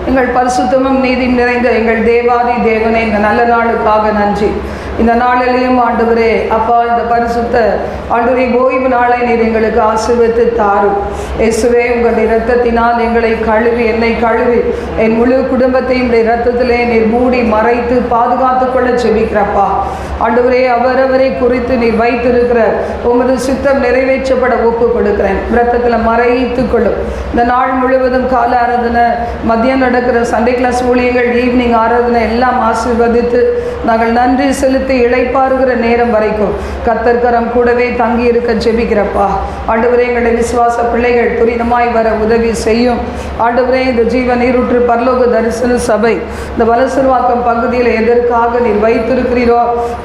எங்கள் பரிசுத்தமும் நீதியும் நிறைந்த எங்கள் தேவாதி தேவனை இந்த நல்ல நாளுக்காக நன்றி. இந்த நாளிலேயும் ஆண்டவரே அப்பா, இந்த பரிசுத்த ஆண்டவரே ஓய்வு நாளை நீர் எங்களுக்கு ஆசீர்வதித்து தாரும். இயேசுவே, உங்களுடைய இரத்தத்தினால் எங்களை கழுவி, என்னை கழுவி, என் முழு குடும்பத்தையும் இரத்தத்திலே நீர் மூடி மறைத்து பாதுகாத்து கொள்ள செபிக்கிறப்பா. ஆண்டவரே, அவரவரை குறித்து நீர் வைத்திருக்கிற உமது சித்தம் நிறைவேற்றப்பட ஒப்பு கொடுக்கிறேன். இரத்தத்தில் மறைத்து கொள்ளும். இந்த நாள் முழுவதும் கால ஆராதனை, மதியம் நடக்கிற சண்டே கிளாஸ் ஊழியர்கள், ஈவினிங் ஆராதனை எல்லாம் ஆசீர்வதித்து நாங்கள் நன்றி செலுத்தி இளைப்பாறுகிற நேரம் வரைக்கும் கர்த்தர்கரம் கூடவே தங்கி இருக்க ஜெபிக்கிறப்பா. ஆண்டவரே, எங்களுடைய விசுவாச பிள்ளைகள் துரிதமாய் வர உதவி செய்யும். ஆண்டவரே, இந்த ஜீவ நீரூற்று பரலோக தரிசன சபை இந்த வலசர்வாக்கம் பகுதியில் எதற்காக நீர் வைத்திருக்கிறீரோ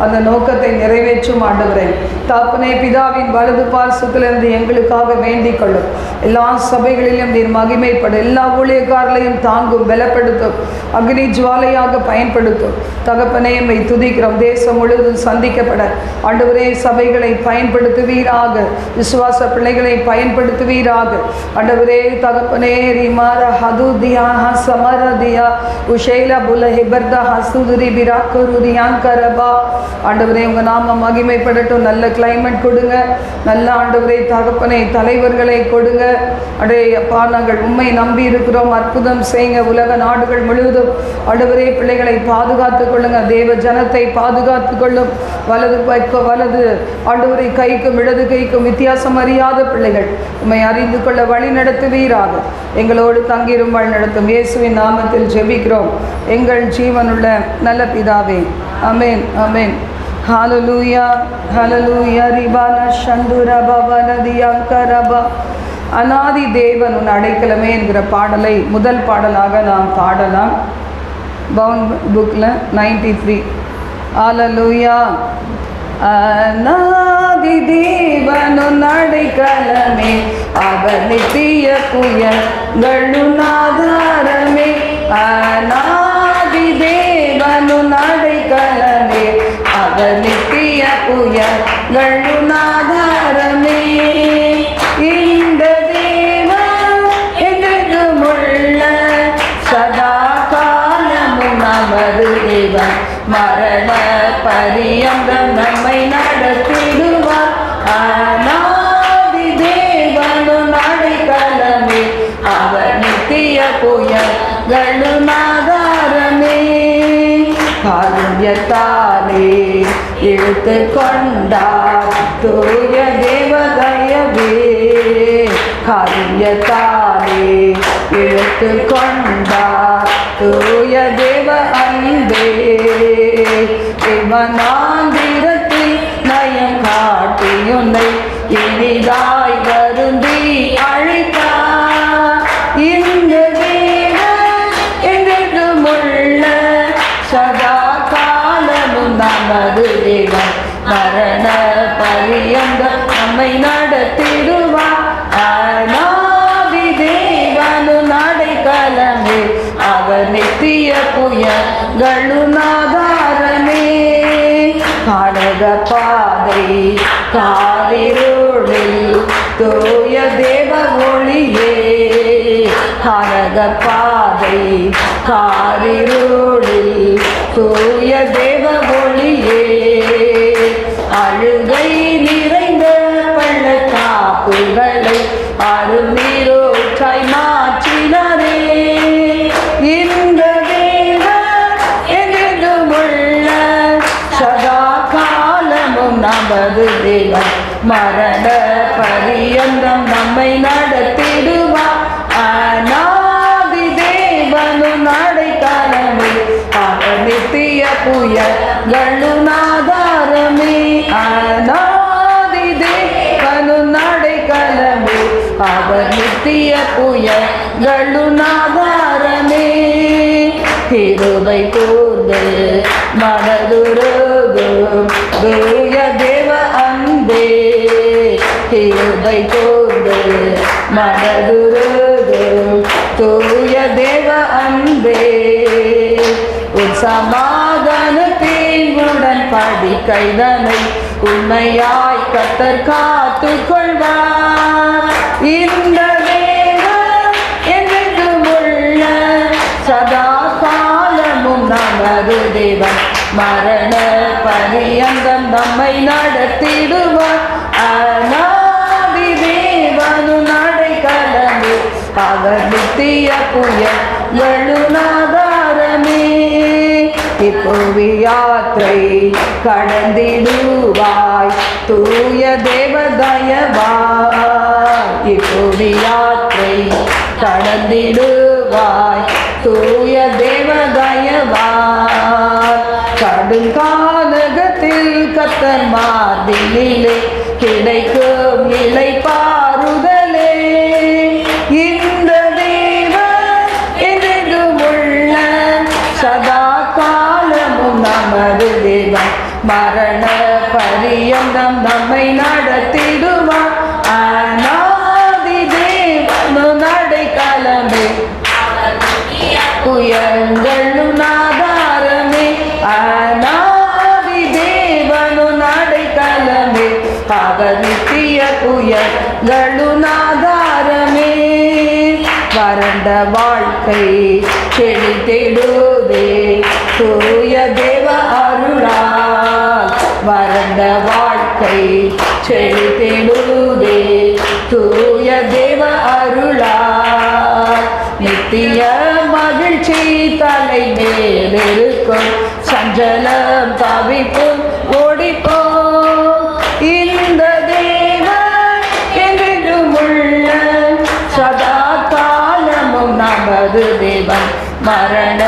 அந்த நோக்கத்தை நிறைவேற்றும். ஆண்டவரே தாப்பனே, பிதாவின் வலது பார்சத்திலிருந்து எங்களுக்காக வேண்டிக் கொள்ளும். எல்லா சபைகளிலும் நீர் மகிமைப்படும். எல்லா ஊழியக்காரர்களையும் தாங்கும், பலப்படுத்தும், அக்னி ஜுவாலையாக பயன்படுத்தும். தகப்பனே, மை துதிக்கிறோம். தேசம் முழுவதும் சந்திக்கப்பட ஆண்டவரே சபைகளை பயன்படுத்துவீராக, விசுவாச பிள்ளைகளை பயன்படுத்துவீராக. ஆண்டவரே தகப்பனே, ரிமார ஹதுதியா சமரதியா உஷைலா புல ஹிபர்தா ஹசுதுரி பிராக்குருதியாங்கரபா. ஆண்டவரே, உங்கள் நாம மகிமைப்படட்டும். நல்ல கிளைமேட் கொடுங்க. நல்ல ஆண்டவரே தகப்பனை தலைவர்களை கொடுங்க. அடே அப்பா, நாங்கள் உண்மை நம்பி இருக்கிறோம். அற்புதம் செய்யுங்க. உலக நாடுகள் முழுவதும் ஆண்டவரே பிள்ளைகளை பாதுகாத்துக் கொள்ளுங்க. தேவ ஜனத்தை பாதுகாத்து கொள்ளும். வலது ஆண்டவரை கைக்கும் இடது கைக்கும் வித்தியாசம் அறியாத பிள்ளைகள் உம்மை அறிந்து கொள்ள வழி நடத்துவீராக. எங்களோடு தங்கிரும் வழி நடத்தும். இயேசுவின் நாமத்தில் ஜெபிக்கிறோம் எங்கள் ஜீவனுள்ள நல்ல பிதாவே. ஆமென், ஆமென். ஹalleluya, ஹalleluya. ரிபான சந்துரா பவனதியங்கரபா. அநாதி தேவன் உன் அடைக்கலமே என்கிற பாடலை முதல் பாடலாக நாம் பாடலாம். பவுண்ட் புக்கில் 93. ஹalleluya. அநாதி தேவனு அடைக்கலமே, அவர் நித்திய புயங்களு ஆதாரமே. அநாதி தேவனு அடைக்கலமே, அவர் நித்திய புயங்களு ஆதாரமே. இந்த தேவன் என்றும் உள்ள சதா காலமும் நமது தேவன், மரண பரியந்தம் நம்மை நடத்திடுவார். அநாதி தேவனு அடைக்கலமே, அவர் நித்திய புயங்களு ஆதாரமே. காருண்யத்தாலே இழுத்து கொண்டார் தூய தேவதயவே. காருண்யத்தாலே இழுத்து கொண்டார் தூய தேவ அன்பே. தேவனாந்திரத்தில் நயம் காட்டியுன்னை இனிதாய் வருந்தி அழைத்தார். இந்த தேவன் என்றும் உள்ள சதா காலமும் நமது தேவன், மரண பரியந்தம் நம்மை நடத்திடுவார். அநாதி தேவனு அடைக்கலமே, அவர் நித்திய புயங்களு ஆதாரமே. காணக பாதை காரிருளில் தூய தேவ ஒளியே. காணக பாதை காரிருளில் தூய தேவ ஒளியே. அழுகை நிறைந்த பள்ளத்தாக்குகளை அருநீரோற்றாய் மாற்றினரே. இந்த தேவன் என்றும் உள்ள சதா காலமும் நமது தேவன், மரண பரியந்தம் நம்மை நடத்திடுவார். அநாதி தேவனு அடைக்கலமே, அவர் நித்திய புயங்களு ஆதாரமே. அநாதி தேவனு அடைக்கலமே, அவர் நித்திய புயங்களு ஆதாரமே. கிருபை கூர்ந்து மனதுருகும் தூய தேவ அன்பே. கிருபை கூர்ந்து மனதுருகும் தூய தேவ அன்பே. உன் சமாதானத்தின் உடன்படிக்கைதனை உண்மையாய் கர்த்தர் காத்து கொள்வார். இந்த தேவன் என்றும் உள்ள மரண பரியந்தம் நம்மை நடத்திடுவார். அநாதி தேவனு நடைக்கலமே, அவர் நித்திய புயலுணாதாரமே. இப்புவி யாத்திரை கடந்திடுவாய் தூய தேவதயவாய். இப்புவி யாத்திரை கடந்திடுவாய் தூய தேவதயவாய். கடுங்காலகத்தில் கர்த்தர் மார்பினிலே கிடைக்கும் இலை பாருதலே. இந்த தேவன் என்றும் உள்ள சதா காலமும் நமது தேவன். மரண பரியந்தம் நம்மை நடத்திடுவார். அநாதி தேவனு நடைக்கலமே, புயங்களும் ஆதாரமே. அநாதி தேவனு நடைக்கலமே, அவர் நித்திய புயங்களும் ஆதாரமே. வறண்ட வாழ்க்கை செழித்திடுதே தூய தேவ அருளால். வறண்ட வாழ்க்கை செழித்திடுதே தூய தேவ அருளால். நித்திய மகிழ்ச்சி தலை மேலிருக்கும், சஞ்சலம் தவிப்பும் ஓடிப்போம். இந்த தேவன் என்றும் உள்ள சதா காலமும் நமது தேவன். மரண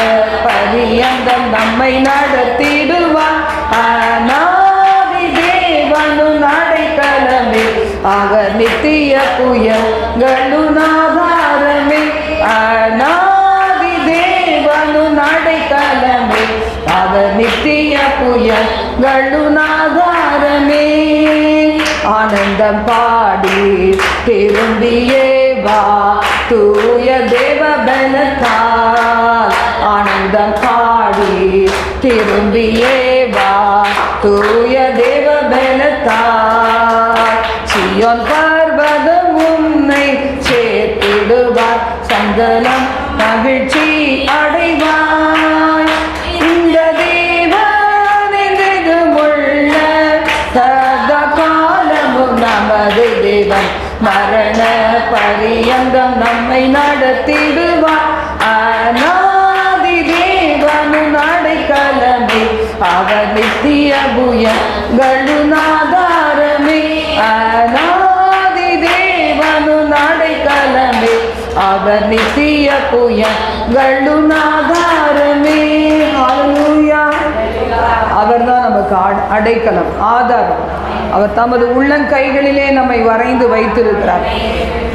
பரியந்தம் நம்மை நடத்திடுவார். அநாதி தேவனு நடைக்கலமே, அவர் நித்திய புயங்களும் ஆதாரமே. அநாதி தேவனு நடைக்கலமே, அவர் நித்திய புயங்களும் ஆதாரமே. ஆனந்தம் பாடி திரும்பியே வா தூய தேவ பலத்தால். ஆனந்தம் பாடி திரும்பியே வா தூய தேவ பலத்தால். சியோன் பர்வதம் உன்னை சேர்த்திடுவார், சங்கலம் மகிழ்ச்சி அடைவாய். இந்த தேவன் என்றும் உள்ள சதா காலமும் நமது தேவன். மரண பரியந்தம் நம்மை நடத்திடுவார். அநாதி தேவனு நடைக்கலமே, அவர் நித்திய புயங்களும் ஆதாரமே. அநாதி தேவனு நடைக்கலமே, அவர் நித்திய புயங்களும் ஆதாரமே. ஹல்லேலூயா. அவர்தான் நமக்கு அடைக்கலம், ஆதாரம். அவர் தமது உள்ளங்கைகளிலே நம்மை வரைந்து வைத்திருக்கிறார்.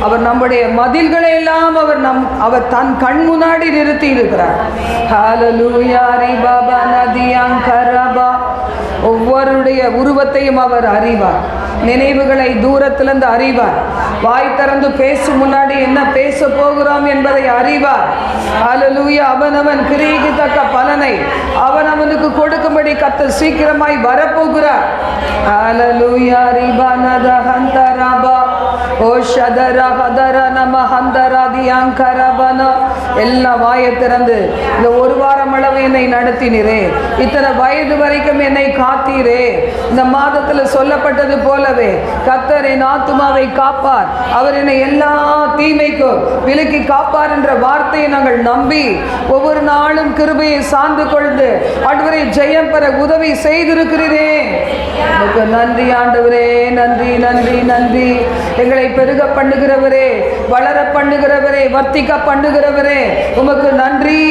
அவர் நம்முடைய மதில்களை எல்லாம் அவர் தன் கண் முன்னாடி நிறுத்தி இருக்கிறார். ஹல்லேலூயா. ரிபாபா நதியாங்கரபா. ஒவ்வொருடைய உருவத்தையும் அவர் அறிவார், நினைவுகளை தூரத்திலிருந்து அறிவார். வாய் திறந்து பேசும் முன்னாடி என்ன பேச போகிறோம் என்பதை அறிவார். ஹல்லேலூயா. அவனவன் கிரியைக்கு தக்க பலனை அவனவனுக்கு கொடுக்கும்படி கர்த்தர் சீக்கிரமாய் வரப்போகிறார். ஹல்லேலூயா. ரிபானத ஹந்தரபா ஓ ஷதர ஹதர நம ஹந்தராதியாங்கரபன. எல்லா வாயை திறந்து இந்த ஒரு வாரம் அளவு என்னை நடத்தினீரே, இத்தனை வயது வரைக்கும் என்னை காத்தீரே. இந்த மாதத்தில் சொல்லப்பட்டது போலவே கர்த்தர் என் ஆத்துமாவை காப்பார், அவர் என்னை எல்லா தீமைக்கும் விலக்கி காப்பார் என்ற வார்த்தையை நாங்கள் நம்பி ஒவ்வொரு நாளும் கிருபையை சார்ந்து கொண்டு ஆண்டவரே ஜெயம் பெற உதவி செய்திருக்கிறீரே. உமக்கு நன்றி ஆண்டவரே, நன்றி நன்றி நன்றி. எங்களை பெருக பண்ணுகிறவரே, வளர பண்ணுகிறவரே, வர்த்திக்க பண்ணுகிறவரே, உமக்கு நன்றி.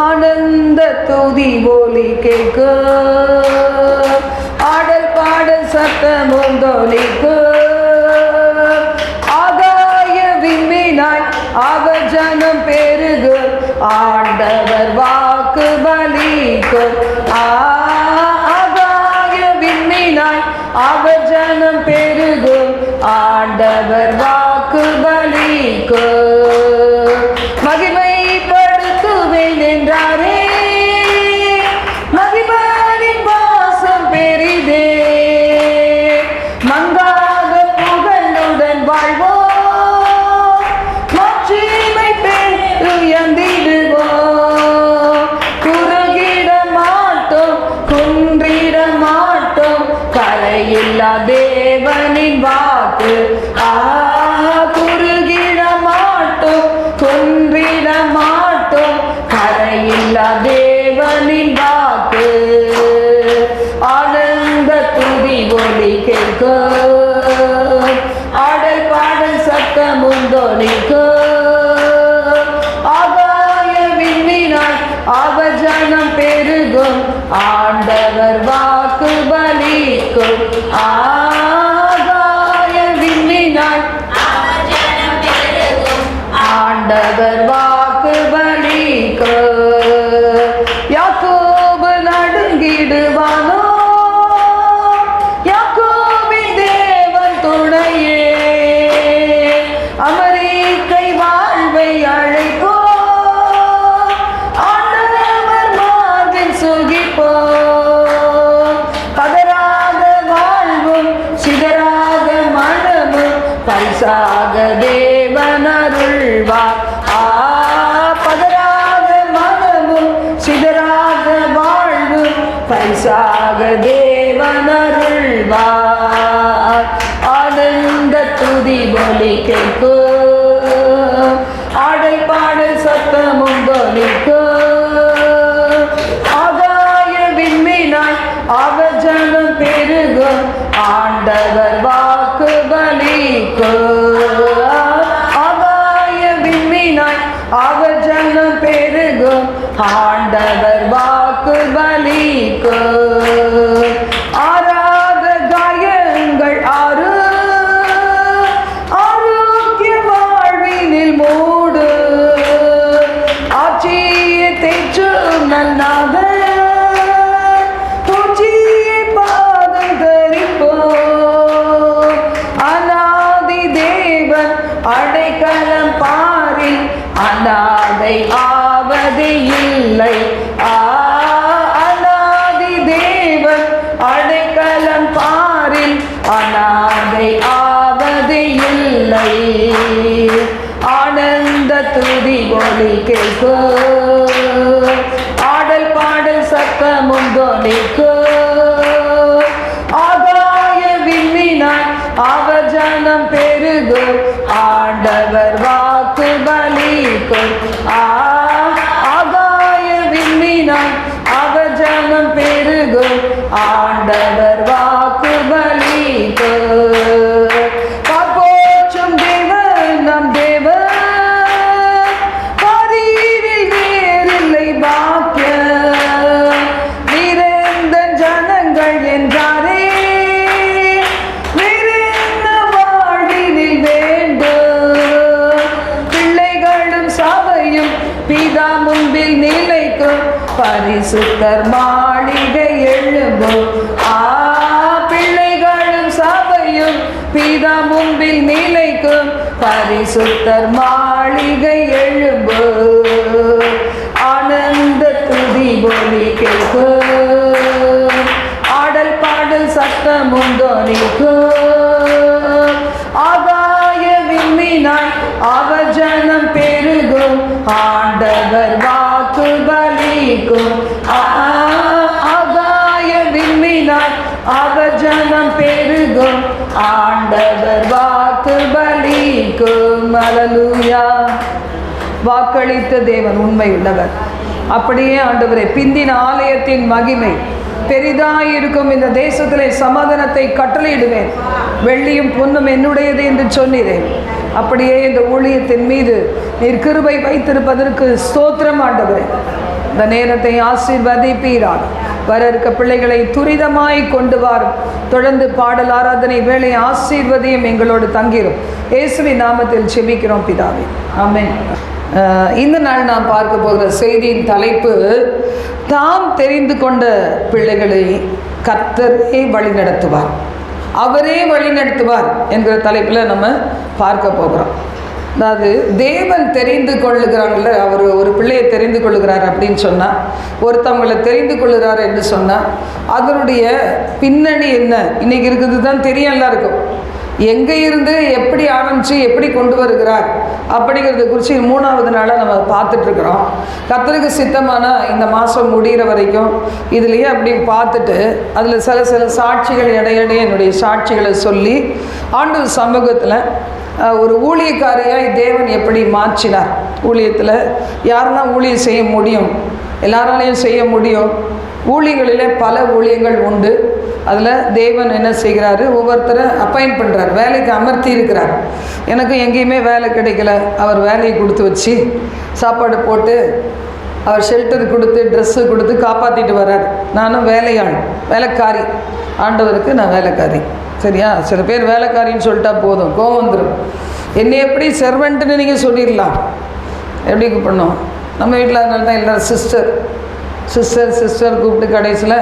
ஆனந்த துதி ஒலி கேட்க, ஆடல் பாடல் சத்தமும் தொலிக்கு, ஆகாய விண்மீனாய் ஆக ஜனம் பெருகு, ஆண்டவர் வாக்கு பலிக்கு. ஆகாய விண்மீனாய் ஆக ஜனம் பெருகு, ஆண்டவர் வாக்கு பலிக்கு. மகிமைப்படுத்துவேன் என்றாரே, மகிமையின் வாசம் பெரிதே. மங்காத புகழுடன் வாழ்வோம், மாட்சிமை ஆடல் பாடல் சத்தமும் தொனிக்கும், ஆகாய விண்மீனாய் அவஜனம் பெருகும், ஆண்டவர் வாக்கு பலிக்கும். ஆகாய விண்மீனாய் ஆண்டவர் வாக்கு பலிக்கும். யாக்கோபு நடுங்கிடுவானோ, யாக்கோபின் தேவன் துணையே, அமெரிக்கை வாழ்வை அழைப்போ, ஆண்டவர் மார்பில் சுகிப்போ. பதராத வாழ்வும் சிதறாத மனமும் பரிசாக தேவன் அருள்வார். பதராத மனமும் சிதறாத வாழ்வும் பரிசாக தேவன் அருள்வார். ஆனந்த துதி ஒலி கேட்கும், ஆடல் பாடல் சத்தமும் தொனிக்கும், ஆகாய விண்மீனாய் அவஜனம் பெருகும், ஆண்டவர் வாக்கு பலிக்கும். ஆகாய விண்மீனாய் அவஜனம் பெருகும், ஆண்டவர் வாக்கு பலிக்கும். ஆராத காயங்கள் ஆறு, ஆரோக்கிய வாழ்வினில் மூடு, ஆட்சியை தேற்றும் நல்நாதர், பூச்சியை பாதம் தரிப்போம். அநாதி தேவன் அடைக்கலம் பாரில் அநாதை ஆவதே இல்லை. அநாதி தேவன் அடைக்கலம் பாரில் அநாதை ஆவதே இல்லை. ஆனந்த துதி ஒலி கேட்கும், ஆடல் பாடல் சத்தமும் தொனிக்கும், ஆகாய விண்மீனாய் அவஜனம் பெருகும், ஆண்டவர் வாக்கு பலிக்கும். ஆகாய விண்மீனாய் அவஜனம் பெருகும், ஆண்டவர் வாக்கு பலிக்கும். காப்போற்றும் தேவன் நம் தேவன், பாரியில் வேறில்லை பாக்கியம். நிறைந்த ஜனங்கள் என்றாரே, வேறென்ன வாழ்வினில் வேண்டும். பிள்ளைகளும் சபையும் பிதா முன்பில் நிலைக்கும், பரிசுத்தர் மாளிகை எழும்பும். பிள்ளைகளும் சபையும் பிதா முன்பில் நிலைக்கும், பரிசுத்தர் மாளிகை எழும்பும். ஆனந்த துதி ஒலி கேட்கும், ஆடல் பாடல் சத்தமும் தொனிக்கும், ஆகாய விண்மீனாய் அவஜனம் பெருகும், ஆண்டவர் வாக்கு பலிக்கும். ஆகாய விண்மீனாய் அவஜனம் பெருகும், ஆண்டவர் வாக்கு பலிக்கும். அல்லேலூயா. வாக்களித்த தேவன் உண்மையுள்ளவர். அப்படியே ஆண்டவரே, பிந்தின ஆலயத்தின் மகிமை பெரிதாயிருக்கும் இந்த தேசத்திலே சமாதானத்தை கட்டளையிடுவேன், வெள்ளியும் பொன்னும் என்னுடையது என்று சொன்னீரேன். அப்படியே இந்த ஊழியத்தின் மீது நீர் கிருபை வைத்திருப்பதற்கு ஸ்தோத்திரம் ஆண்டவரே. இந்த நேரத்தை ஆசீர்வதிப்பீராக. வர இருக்க பிள்ளைகளை துரிதமாய் கொண்டு வாரும். தொடர்ந்து பாடல் ஆராதனை வேலை ஆசீர்வதியும் எங்களோடு தங்கிரும். இயேசுவின் நாமத்தில் செபிக்கிறோம் பிதாவே, ஆமென். இந்த நாள் நாம் பார்க்க போகிற செய்தியின் தலைப்பு, தாம் தெரிந்து கொண்ட பிள்ளைகளை கர்த்தரே வழி நடத்துவார், அவரே வழி நடத்துவார் என்கிற தலைப்பில் நம்ம பார்க்க போகிறோம். அதாவது தேவன் தெரிந்து கொள்ளுகிறாங்கல்ல, அவர் ஒரு பிள்ளையை தெரிந்து கொள்ளுகிறார் அப்படின்னு சொன்னால், ஒருத்தவங்களை தெரிந்து கொள்ளுகிறார் என்று சொன்னால் அதனுடைய பின்னணி என்ன இன்றைக்கி இருக்குது தான் தெரியும் எல்லாருக்கும். எங்கே இருந்து எப்படி ஆரம்பித்து எப்படி கொண்டு வருகிறார் அப்படிங்கிறத குறித்து 3வது நாளாக நம்ம பார்த்துட்ருக்குறோம். கர்த்தருக்கு சித்தமான இந்த மாதம் முடிகிற வரைக்கும் இதுலேயே அப்படி பார்த்துட்டு அதில் சில சாட்சிகள் இடையிடையே என்னுடைய சாட்சிகளை சொல்லி ஆண்டவர் சமூகத்தில் ஒரு ஊழியக்காரியாய் தேவன் எப்படி மாற்றினார். ஊழியத்தில் யாரெல்லாம் ஊழியம் செய்ய முடியும், எல்லாராலையும் செய்ய முடியும். ஊழியங்களிலே பல ஊழியங்கள் உண்டு. அதில் தேவன் என்ன செய்கிறாரு, ஒவ்வொருத்தரை அப்பாயிண்ட் பண்ணுறார், வேலைக்கு அமர்த்தி இருக்கிறார். எனக்கும் எங்கேயுமே வேலை கிடைக்கல, அவர் வேலையை கொடுத்து வச்சு சாப்பாடு போட்டு அவர் ஷெல்டர் கொடுத்து ட்ரெஸ்ஸு கொடுத்து காப்பாற்றிட்டு வர்றார். நானும் வேலையாள், வேலைக்காரி, ஆண்டவருக்கு நான் வேலைக்காரி. சரியா? சில பேர் வேலைக்காரின்னு சொல்லிட்டா போதும், கோவம் வந்துடும். என்னை எப்படி செர்வெண்ட்டுன்னு நீங்கள் சொல்லிடலாம், எப்படி கூப்பிடணும்? நம்ம வீட்டில் அதனால தான் எல்லோரும் சிஸ்டர் சிஸ்டர் சிஸ்டர் கூப்பிட்டு கடைசியில்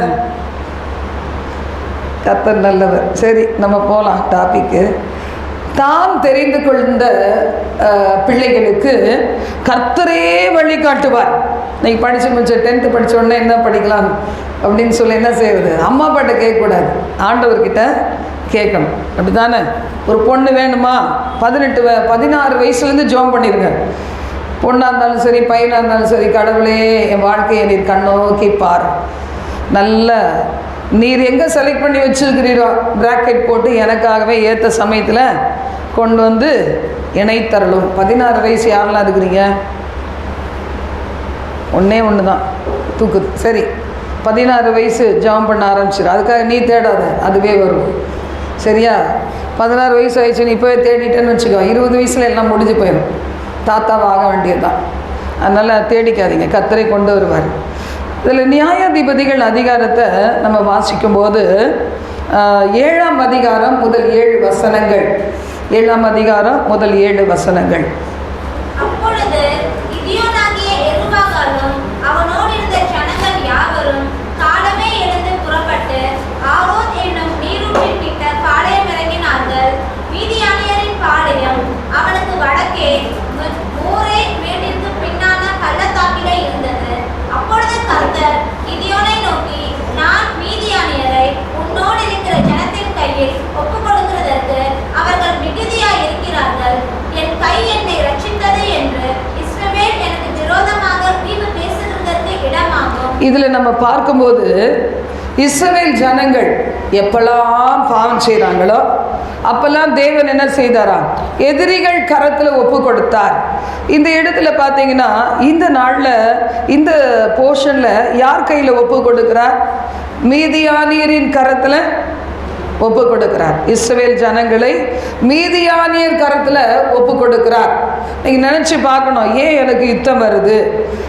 கர்த்தர் நல்லவர். சரி, நம்ம போகலாம் டாபிக்கு. தாம் தெரிந்து கொண்ட பிள்ளைகளுக்கு கர்த்தரே வழிகாட்டுவார். நீங்கள் படித்து முடிச்ச 10th படித்த உடனே என்ன படிக்கலாம் அப்படின்னு சொல்லி என்ன செய்வது? அம்மா அப்பாட்ட கேட்கக்கூடாது, ஆண்டவர்கிட்ட கேட்கணும். அப்படி தானே? ஒரு பொண்ணு வேணுமா, 16 வயசுலேருந்து ஜெபம் பண்ணிடுங்க. பொண்ணாக இருந்தாலும் சரி, பையனாக இருந்தாலும் சரி, கடவுளே என் வாழ்க்கையை நீர் கண்ணோக்கி பார், நல்ல நீர் எங்கே செலக்ட் பண்ணி வச்சுருக்கிறீரோ ப்ராக்கெட் போட்டு எனக்காகவே ஏற்ற சமயத்தில் கொண்டு வந்து இணைத்தரலும். 16 வயசு யாரெல்லாம் இருக்கிறீங்க? ஒன்று தான் தூக்குது. சரி, 16 வயசு ஜெபம் பண்ண ஆரம்பிச்சிடு. அதுக்காக நீ தேடாத, அதுவே வரும். சரியா? 16 வயசு ஆயிடுச்சு, நீ இப்போவே தேடிட்டேன்னு வச்சுக்கோ, 20 வயசில் எல்லாம் முடிஞ்சு போயிடும், தாத்தாவாக வேண்டியது தான். அதனால் தேடிக்காதீங்க, கர்த்தரை கொண்டு வருவார். இதில் நியாயாதிபதிகள் அதிகாரத்தை நம்ம வாசிக்கும்போது 7ஆம் அதிகாரம் முதல் 7 வசனங்கள். 7ஆம் அதிகாரம் முதல் 7 வசனங்கள். அப்பொழுது கிதியோனாகிய யெருபாகாலும் அவனோடு இருந்த ஜனங்கள் யாவரும் காலமே எழுந்து புறப்பட்டு ஆரோத் என்னும் நீரூற்றின் கிட்ட பாளையம் இறங்கினார்கள். மீதியானியரின் பாளையம் அவனுக்கு வடக்கே மூரே மேட்டிற்கு பின்னான பள்ளத்தாக்கிலே இருந்தது. அப்பொழுது கர்த்தர் கிதியோனை நோக்கி, நான் மீதியானியரை உன்னோடு இருக்கிற ஜனத்தின் கையில் ஒப்புக் கொடுக்கிறதற்கு அவர்கள் மிகுதியாய் இருக்கிறார்கள். என் கை என்னை ரட்சித்தது என்று இஸ்ரவேல் எனக்கு விரோதமாக வீம்பு பேசுகிறதற்கு இடமாகும். இதில் நம்ம பார்க்கும்போது இஸ்ரவேல் ஜனங்கள் எப்பெல்லாம் பாவம் செய்கிறாங்களோ அப்பெல்லாம் தேவன் என்ன செய்தாரா? எதிரிகள் கரத்தில் ஒப்பு கொடுத்தார். இந்த இடத்துல பார்த்தீங்கன்னா இந்த நாளில் இந்த போர்ஷனில் யார் கையில் ஒப்பு கொடுக்கிறார்? மீதியானியரின் கரத்தில் ஒப்பு கொடுக்கிறார். இஸ்ரவேல் ஜனங்களை மீதியானியர் கரத்தில் ஒப்பு கொடுக்கிறார். நீங்கள் நினச்சி பார்க்கணும், ஏன் எனக்கு யுத்தம் வருது?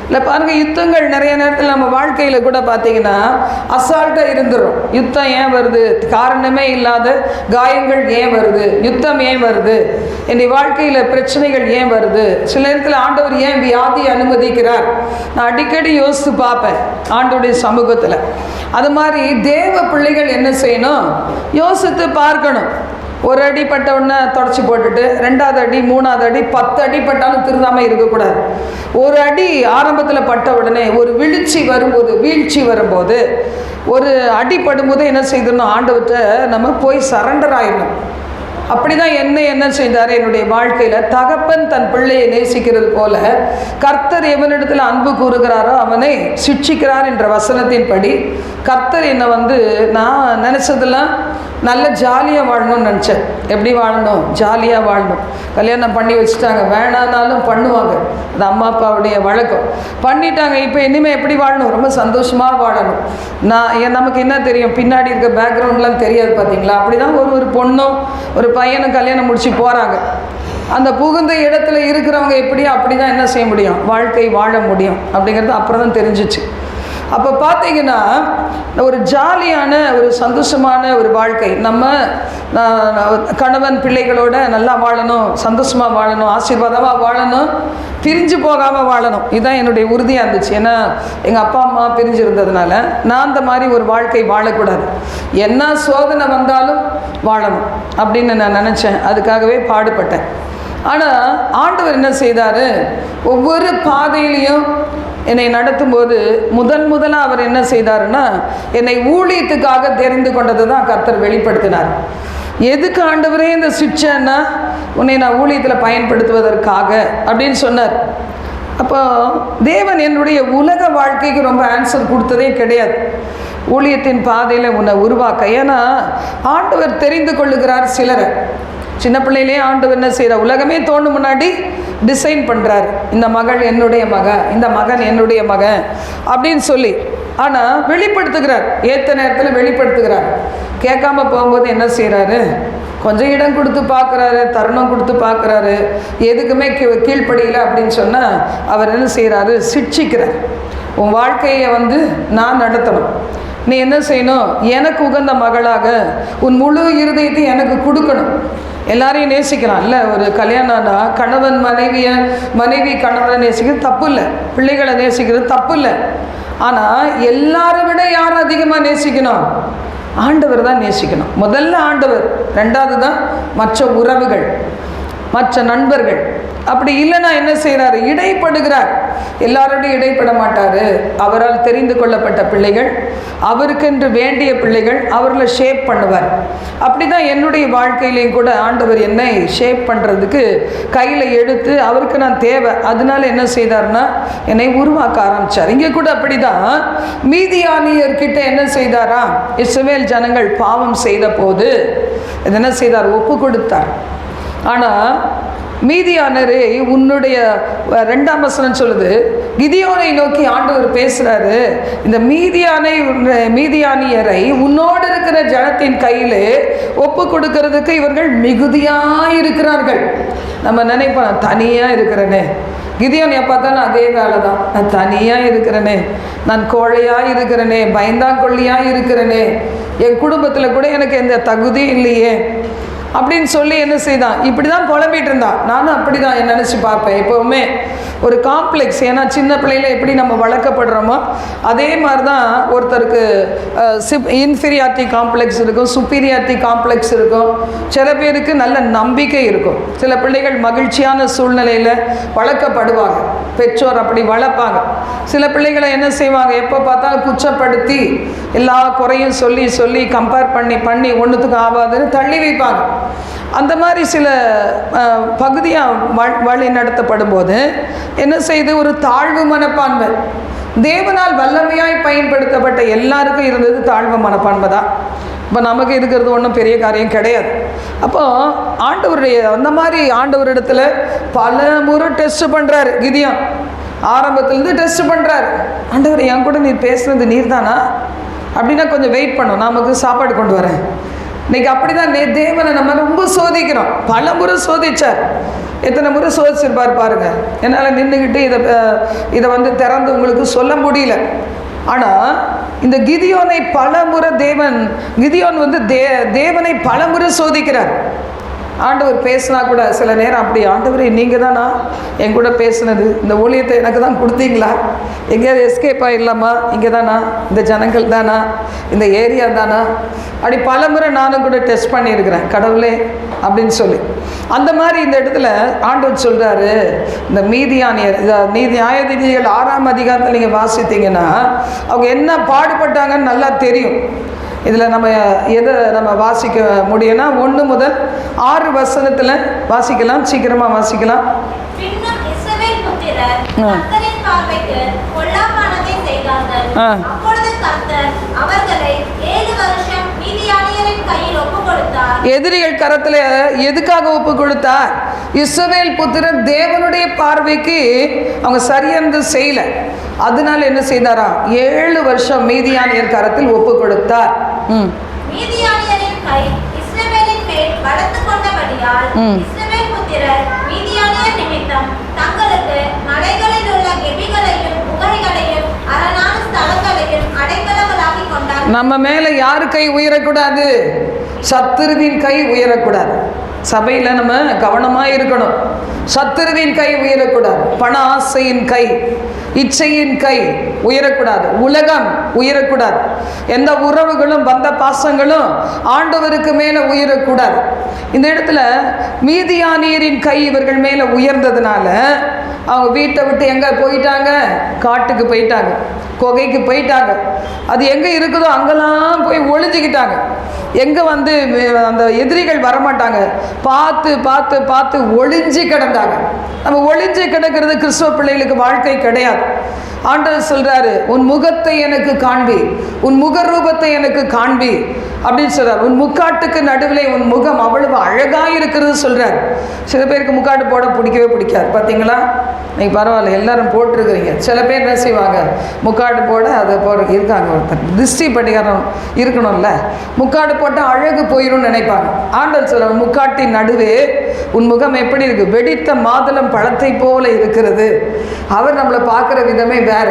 இல்லை பாருங்கள், யுத்தங்கள் நிறைய நேரத்தில் நம்ம வாழ்க்கையில் கூட பார்த்தீங்கன்னா அசால்ட்டாக இருந்துடும். யுத்தம் ஏன் வருது? காரணமே இல்லாத காயங்கள் ஏன் வருது? யுத்தம் ஏன் வருது? என்னுடைய வாழ்க்கையில் பிரச்சனைகள் ஏன் வருது? சில நேரத்தில் ஆண்டவர் ஏன் வியாதி அனுமதிக்கிறார்? நான் அடிக்கடி யோசித்து பார்ப்பேன் ஆண்டவருடைய சமூகத்தில். அது மாதிரி தேவ பிள்ளைகள் என்ன செய்யணும்? யோசித்து பார்க்கணும். ஒரு அடி பட்ட உடனே தொடச்சி போட்டுட்டு 2வது அடி 3வது அடி 10 அடி பட்டாலும் திருந்தாமல் இருக்கக்கூடாது. ஒரு அடி ஆரம்பத்தில் பட்ட உடனே ஒரு வீழ்ச்சி வரும்போது ஒரு அடி படும்போது என்ன செய்யணும்? ஆண்டவர்கிட்ட நம்ம போய் சரண்டர் ஆகிடணும். அப்படி தான் என்ன செய்தார்? என்னுடைய வாழ்க்கையில் தகப்பன் தன் பிள்ளையை நேசிக்கிறது போல கர்த்தர் எவனிடத்தில் அன்பு கூறுகிறாரோ அவனை சிட்சிக்கிறார் என்ற வசனத்தின்படி கர்த்தர் என்னை நான் நினச்சதெல்லாம் நல்ல ஜாலியாக வாழணும்னு நினச்சேன். எப்படி வாழணும்? ஜாலியாக வாழணும். கல்யாணம் பண்ணி வச்சுட்டாங்க, வேணானாலும் பண்ணுவாங்க, அது அம்மா அப்பாவுடைய வழக்கம். பண்ணிட்டாங்க, இப்போ இனிமேல் எப்படி வாழணும்? ரொம்ப சந்தோஷமாக வாழணும். நமக்கு என்ன தெரியும்? பின்னாடி இருக்க பேக்ரவுண்ட்லாம் தெரியாது பார்த்தீங்களா? அப்படி தான் ஒரு பொண்ணும் ஒரு பையனும் கல்யாணம் முடிச்சு போகிறாங்க. அந்த புகுந்த இடத்துல இருக்கிறவங்க எப்படியோ அப்படி தான் என்ன செய்ய முடியும்? வாழ்க்கை வாழ முடியும் அப்படிங்கிறது அப்புறம் தான் தெரிஞ்சிச்சு. அப்போ பார்த்தீங்கன்னா ஒரு ஜாலியான ஒரு சந்தோஷமான ஒரு வாழ்க்கை, நம்ம கணவன் பிள்ளைகளோட நல்லா வாழணும், சந்தோஷமாக வாழணும், ஆசீர்வாதமாக வாழணும், பிரிஞ்சு போகாமல் வாழணும். இதுதான் என்னுடைய உறுதியாக இருந்துச்சு. ஏன்னா எங்கள் அப்பா அம்மா பிரிஞ்சு இருந்ததுனால நான் அந்த மாதிரி ஒரு வாழ்க்கை வாழக்கூடாது. என்ன சோதனை வந்தாலும் வாழணும் அப்படின்னு நான் நினச்சேன். அதுக்காகவே பாடுபட்டேன். ஆனால் ஆண்டவர் என்ன செய்தார்? ஒவ்வொரு பாதையிலையும் என்னை நடத்தும்போது முதலாக அவர் என்ன செய்தாருன்னா, என்னை ஊழியத்துக்காக தெரிந்து கொண்டது தான் கர்த்தர் வெளிப்படுத்தினார். எதுக்கு ஆண்டவரே இந்த சுவிட்சன்னா, உன்னை நான் ஊழியத்தில் பயன்படுத்துவதற்காக அப்படின்னு சொன்னார். அப்போ தேவன் என்னுடைய உலக வாழ்க்கைக்கு ரொம்ப ஆன்சர் கொடுத்ததே கிடையாது. ஊழியத்தின் பாதையில் உன்னை உருவாக்க. ஏன்னா ஆண்டவர் தெரிந்து கொள்ளுகிறார் சிலரை. சின்ன பிள்ளையிலே ஆண்டவர் என்ன செய்கிறார்? உலகமே தோணும் முன்னாடி டிசைன் பண்ணுறார். இந்த மகள் என்னுடைய மகன், இந்த மகன் என்னுடைய மகன் அப்படின்னு சொல்லி. ஆனால் வெளிப்படுத்துகிறார், ஏற்ற நேரத்தில் வெளிப்படுத்துகிறார். கேட்காம போகும்போது என்ன செய்கிறாரு? கொஞ்சம் இடம் கொடுத்து பார்க்குறாரு, தருணம் கொடுத்து பார்க்குறாரு. எதுக்குமே கீழ்ப்படியலை அப்படின்னு சொன்னால் அவர் என்ன செய்கிறாரு? சிட்சிக்கிறார். உன் வாழ்க்கையை நான் நடத்தணும், நீ என்ன செய்யணும்? எனக்கு உகந்த மகளாக உன் முழு இருதயத்தையும் எனக்கு கொடுக்கணும். எல்லாரையும் நேசிக்கலாம் இல்லை? ஒரு கல்யாணம்னா கணவன் மனைவி கணவனை நேசிக்கிறது தப்பு இல்லை, பிள்ளைகளை நேசிக்கிறது தப்பு இல்லை. ஆனால் எல்லாரை விட யார் அதிகமாக நேசிக்கணும்? ஆண்டவர் தான் நேசிக்கணும். முதல்ல ஆண்டவர், ரெண்டாவது தான் மற்ற உறவுகள், மற்ற நண்பர்கள். அப்படி இல்லைன்னா என்ன செய்கிறாரு? இடைப்படுகிறார். எல்லாரோடையும் இடைப்பட மாட்டார். அவரால் தெரிந்து கொள்ளப்பட்ட பிள்ளைகள், அவருக்கென்று வேண்டிய பிள்ளைகள், அவர்களை ஷேப் பண்ணுவார். அப்படி தான் என்னுடைய வாழ்க்கையிலையும் கூட ஆண்டவர் என்னை ஷேப் பண்ணுறதுக்கு கையில் எடுத்து, அவருக்கு நான் தேவை, அதனால என்ன செய்தார்னா என்னை உருவாக்க ஆரம்பித்தார். இங்கே கூட அப்படி தான் மீதியானியர்கிட்ட என்ன செய்தாரா? இஸ்ரவேல் ஜனங்கள் பாவம் செய்த போது என்ன செய்தார்? ஒப்பு கொடுத்தார். ஆனால் மீதியானரே, உன்னுடைய 2ஆம் வசனம் சொல்லுது, கிதியோனை நோக்கி ஆண்டவர் பேசுகிறாரு, இந்த மீதியானியரை உன்னோடு இருக்கிற ஜனத்தின் கையில் ஒப்பு கொடுக்கறதுக்கு இவர்கள் மிகுதியாக இருக்கிறார்கள். நம்ம நினைப்போம், தனியாக இருக்கிறேனே. கிதியோன் பார்த்தாலும் அதே வேலை தான், நான் தனியாக இருக்கிறேனே, நான் கோழையாக இருக்கிறேனே, பயந்தாங்கொள்ளியாக இருக்கிறேனே, என் குடும்பத்தில் கூட எனக்கு எந்த தகுதி இல்லையே அப்படின்னு சொல்லி என்ன செய்தான்? இப்படி தான் புலம்பிகிட்டு இருந்தான். நானும் அப்படி தான் நினச்சி பார்ப்பேன் எப்போவுமே. ஒரு காம்ப்ளெக்ஸ், ஏன்னா சின்ன பிள்ளையில் எப்படி நம்ம வளர்க்கப்படுறோமோ அதே மாதிரி தான் ஒருத்தருக்கு இன்ஃபீரியாரிட்டி காம்ப்ளெக்ஸ் இருக்கும், சுப்பீரியாரிட்டி காம்ப்ளெக்ஸ் இருக்கும். சில பேருக்கு நல்ல நம்பிக்கை இருக்கும். சில பிள்ளைகள் மகிழ்ச்சியான சூழ்நிலையில் வளர்க்கப்படுவாங்க, பெற்றோர் அப்படி வளர்ப்பாங்க. சில பிள்ளைகளை என்ன செய்வாங்க? எப்போ பார்த்தாலும் குச்சப்படுத்தி எல்லா குறையும் சொல்லி சொல்லி கம்பேர் பண்ணி ஒன்றுத்துக்கு ஆகாதுன்னு தள்ளி வைப்பாங்க. அந்த மாதிரி சில பகுதியாக வழி நடத்தப்படும் போது என்ன செய்து? ஒரு தாழ்வு மனப்பான்மை. தேவனால் வல்லமையாய் பயன்படுத்தப்பட்ட எல்லாருக்கும் இருந்தது தாழ்வு மனப்பான்மை தான். இப்போ நமக்கு இருக்கிறது ஒன்றும் பெரிய காரியம் கிடையாது. அப்போது ஆண்டவருடைய அந்த மாதிரி ஆண்டவரிடத்தில் பல முறை டெஸ்ட் பண்ணுறாரு கிதியோன். ஆரம்பத்துலேருந்து டெஸ்ட் பண்ணுறாரு. ஆண்டவர், என் கூட நீர் பேசுனது நீர் தானா? அப்படின்னா கொஞ்சம் வெயிட் பண்ணோம், நமக்கு சாப்பாடு கொண்டு வரேன். இன்றைக்கி அப்படி தான் தேவனை நம்ம ரொம்ப சோதிக்கிறோம். பல முறை சோதித்தார். எத்தனை முறை சோதிச்சிருப்பார் பாருங்கள். என்னால் நின்றுக்கிட்டு இதை திறந்து உங்களுக்கு சொல்ல முடியல. ஆனால் இந்த கிதியோனை பல முறை கிதியோன் தேவனை பல முறை சோதிக்கிறார். ஆண்டவர் பேசினா கூட சில நேரம் அப்படி, ஆண்டவர் நீங்கள் தானா என் கூட பேசுனது? இந்த ஊழியத்தை எனக்கு தான் கொடுத்தீங்களா? எங்கேயாவது எஸ்கேப் ஆகிடலாமா? இங்கே தானா? இந்த ஜனங்கள் தானா? இந்த ஏரியா தானா? அப்படி பல முறை நானும் கூட டெஸ்ட் பண்ணியிருக்கிறேன், கடவுளே அப்படின்னு சொல்லி. அந்த மாதிரி இந்த இடத்துல ஆண்டவர் சொல்கிறாரு, இந்த மீதியானியர், நியாயாதிபதிகள் 6ஆம் அதிகாரத்தில் நீங்கள் வாசித்தீங்கன்னா அவங்க என்ன பாடுபட்டாங்கன்னு நல்லா தெரியும். இதில் நம்ம எதை நம்ம வாசிக்க முடியும்னா 1 முதல் 6 வசனத்தில் வாசிக்கலாம். சீக்கிரமாக வாசிக்கலாம். எதிரிகள் கரத்தில் எதுக்காக ஒப்பு கொடுத்தார்? இஸ்ரவேல் புத்திரர் தேவனுடைய பார்வைக்கு அவங்க சரியானது செய்யல. அதனால என்ன செய்தாரா? 7 வருஷம் மீதியானியர் கரத்தில் ஒப்பு கொடுத்தார். மீதியானியரின் கை இஸ்ரவேலின் மேல் பலத்து கொண்டபடியால் இஸ்ரவேல் புத்திரர் மீதியானியர் நிமித்தம் தங்களுக்கு மலைகளில் உள்ள கெபிகளையும் குகைகளையும் அரணான ஸ்தலங்களையும் அடைக்கலங்களாக்கி கொண்டார். நம்ம மேல யாரு கை உயரக்கூடாது? சத்துருவின் கை உயரக்கூடாது. சபையில் நம்ம கவனமாக இருக்கணும். சத்துருவின் கை உயரக்கூடாது. பண ஆசையின் கை, இச்சையின் கை உயரக்கூடாது. உலகம் உயரக்கூடாது. எந்த உறவுகளும் பந்த பாசங்களும் ஆண்டவருக்கு மேலே உயரக்கூடாது. இந்த இடத்துல மீதியானியரின் கை இவர்கள் மேலே உயர்ந்ததுனால அவங்க வீட்டை விட்டு எங்கே போயிட்டாங்க? காட்டுக்கு போயிட்டாங்க, குகைக்கு போயிட்டாங்க. அது எங்கே இருக்குதோ அங்கெல்லாம் போய் ஒளிஞ்சிக்கிட்டாங்க. எங்கே அந்த எதிரிகள் வரமாட்டாங்க, பார்த்து பார்த்து பார்த்து ஒளிஞ்சு கிடந்தாங்க. நம்ம ஒளிஞ்சு கிடக்கிறது கிறிஸ்துவ பிள்ளைகளுக்கு வாழ்க்கை கிடையாது. ஆண்டவர் சொல்றாரு, உன் முகத்தை எனக்கு காண்பி, உன் முக ரூபத்தை எனக்கு காண்பி அப்படின்னு சொல்றார். உன் முக்காட்டுக்கு நடுவில் உன் முகம் அவ்வளவு அழகாக இருக்கிறது சொல்றார். சில பேருக்கு முக்காட்டு போட பிடிக்கவே பிடிக்காது, பார்த்தீங்களா? நீங்கள் பரவாயில்ல, எல்லாரும் போட்டிருக்கிறீங்க. சில பேர் என்ன செய்வாங்க, முக்காடு போட அதை போட இருக்காங்க. ஒருத்தர் திருஷ்டி பட்டிகாரம் இருக்கணும்ல, முக்காடு போட்டால் அழகு போயிடும் நினைப்பாங்க. ஆண்டவர் சொல்ற, முக்காட்டின் நடுவே உன் முகம் எப்படி இருக்கு? வெடித்த மாதுளம் பழத்தை போல இருக்கிறது. அவர் நம்மளை பார்க்குற விதமே வேற.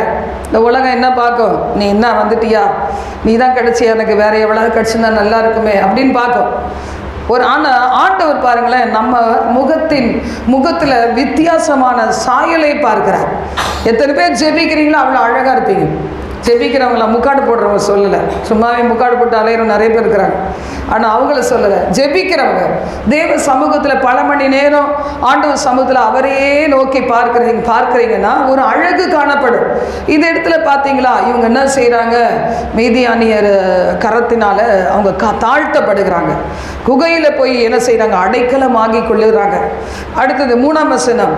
இந்த உலகம் என்ன பார்க்கும், நீ என்ன வந்துட்டியா, நீ தான் கிடச்சியா, எனக்கு வேற எவ்வளவு கிடச்சுன்னா நல்லா இருக்குமே அப்படின்னு பார்க்கும். ஆனால் ஆண்டவர் பாருங்களேன், நம்ம முகத்தில் வித்தியாசமான சாயலை பார்க்கிறார். எத்தனை பேர் ஜெபிக்கிறீங்களோ அவ்வளோ அழகாக இருப்பீங்க. ஜெபிக்கிறவங்கள முக்காடு போடுறவங்க சொல்லலை, சும்மாவே முக்காடு போட்டு அலையிறவங்க நிறைய பேர் இருக்கிறாங்க. ஆனால் அவங்கள சொல்லலை, ஜெபிக்கிறவங்க தேவ சமூகத்தில் பல மணி நேரம் ஆண்டவர் சமூகத்தில் அவரையே நோக்கி பார்க்குறீங்கன்னா ஒரு அழகு காணப்படும். இந்த இடத்துல பார்த்தீங்களா, இவங்க என்ன செய்கிறாங்க, மீதியானியர் கரத்தினால அவங்க தாழ்த்தப்படுகிறாங்க. குகையில் போய் என்ன செய்கிறாங்க, அடைக்கலமாகி கொள்ளுகிறாங்க. அடுத்தது 3ஆம் வசனம்.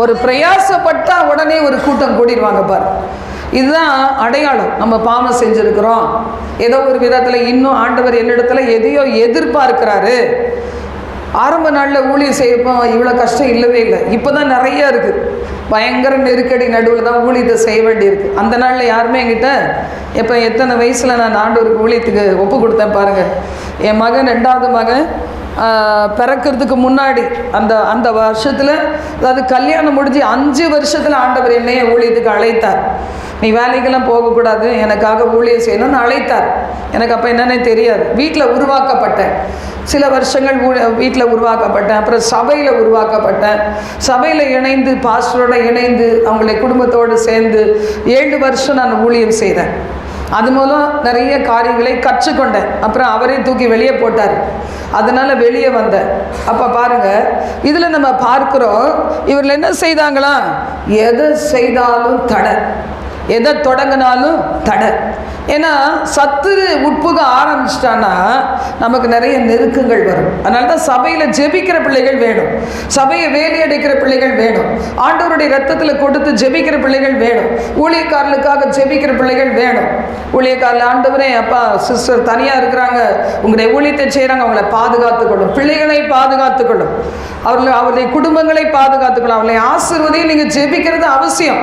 ஒரு பிரயாசப்பட்டா உடனே ஒரு கூட்டம் கூடிடுவாங்க பாரு. இதுதான் அடையாளம். நம்ம பாவம் செஞ்சிருக்கிறோம், ஏதோ ஒரு விதத்தில் இன்னும் ஆண்டவர் என்னிடத்துல எதையோ எதிர்பார்க்கிறாரு. ஆரம்ப நாளில் ஊழியம் செய்யப்போ இவ்வளோ கஷ்டம் இல்லவே இல்லை. இப்போ தான் நிறையா இருக்குது. பயங்கர நெருக்கடி நடுவில் தான் ஊழியத்தை செய்ய வேண்டியிருக்கு. அந்த நாளில் யாருமே என்கிட்ட இப்போ எத்தனை வயசில் நான் ஆண்டவருக்கு ஊழியத்துக்கு ஒப்பு கொடுத்தேன் பாருங்கள். என் மகன் 2வது மகன் பிறக்கிறதுக்கு முன்னாடி அந்த வருஷத்தில், அதாவது கல்யாணம் முடிஞ்சு 5 வருஷத்தில் ஆண்டவர் என்னையே ஊழியத்துக்கு அழைத்தார். நீ வேலைக்கெல்லாம் போகக்கூடாது, எனக்காக ஊழியம் செய்யணும்னு அழைத்தார். எனக்கு அப்போ என்னன்னே தெரியாது. வீட்டில் உருவாக்கப்பட்டேன், சில வருஷங்கள் வீட்டில் உருவாக்கப்பட்டேன். அப்புறம் சபையில் உருவாக்கப்பட்டேன். சபையில் இணைந்து பாஸ்டரோடு இணைந்து அவங்களுடைய குடும்பத்தோடு சேர்ந்து 7 வருஷம் நான் ஊழியம் செய்தேன். அது மூலம் நிறைய காரியங்களை கற்றுக்கொண்டேன். அப்புறம் அவரே தூக்கி வெளியே போட்டார், அதனால் வெளியே வந்தேன். அப்போ பாருங்கள், இதில் நம்ம பார்க்குறோம், இவர்கள் என்ன செய்தாங்களா, எதை செய்தாலும் தடை, எதை தொடங்கினாலும் தடை. ஏன்னா சத்துரு உட்புக ஆரம்பிச்சிட்டான்னா நமக்கு நிறைய நெருக்கங்கள் வரும். அதனால தான் சபையில் ஜெபிக்கிற பிள்ளைகள் வேணும், சபையை வேலையடைக்கிற பிள்ளைகள் வேணும், ஆண்டவருடைய ரத்தத்தில் கொடுத்து ஜெபிக்கிற பிள்ளைகள் வேணும், ஊழியக்காரர்களுக்காக ஜெபிக்கிற பிள்ளைகள் வேணும். ஊழியக்காரில் ஆண்டவரே, அப்பா சிஸ்டர் தனியாக இருக்கிறாங்க, உங்களுடைய ஊழியத்தை செய்கிறாங்க, அவங்களை பாதுகாத்துக்கொள்ளும், பிள்ளைகளை பாதுகாத்துக்கொள்ளும், அவருடைய குடும்பங்களை பாதுகாத்துக்கொள்ளும், அவர்களை ஆசீர்வதியும் நீங்கள் ஜெபிக்கிறது அவசியம்.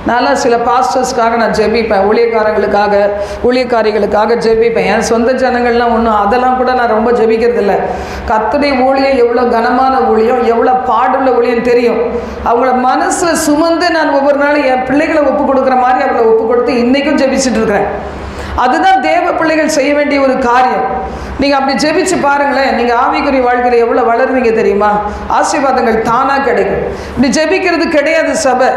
நல்லா சில பாஸ்டர்ஸ்க்காக நான் ஜெபிப்பேன், ஊழியக்காரிகளுக்காக ஜெபிப்பேன். என் சொந்த ஜனங்கள்லாம் ஒன்றும் அதெல்லாம் கூட நான் ரொம்ப ஜெபிக்கிறது இல்லை. கர்த்தருடைய ஊழியம் எவ்வளோ கனமான ஊழியம், எவ்வளோ பாடுள்ள ஊழியம் தெரியும். அவங்கள மனசில் சுமந்து நான் ஒவ்வொரு நாளும் என் பிள்ளைகளை ஒப்பு கொடுக்குற மாதிரி அவங்கள ஒப்பு கொடுத்து இன்றைக்கும் ஜெபிச்சுட்டு இருக்கிறேன். அதுதான் தேவ பிள்ளைகள் செய்ய வேண்டிய ஒரு காரியம். நீங்கள் அப்படி ஜெபிச்சு பாருங்களேன், நீங்கள் ஆவிக்குரிய வாழ்க்கையில் எவ்வளோ வளருவீங்க தெரியுமா? ஆசீர்வாதங்கள் தானாக கிடைக்கும். இப்படி ஜெபிக்கிறது கிடையாது. சபை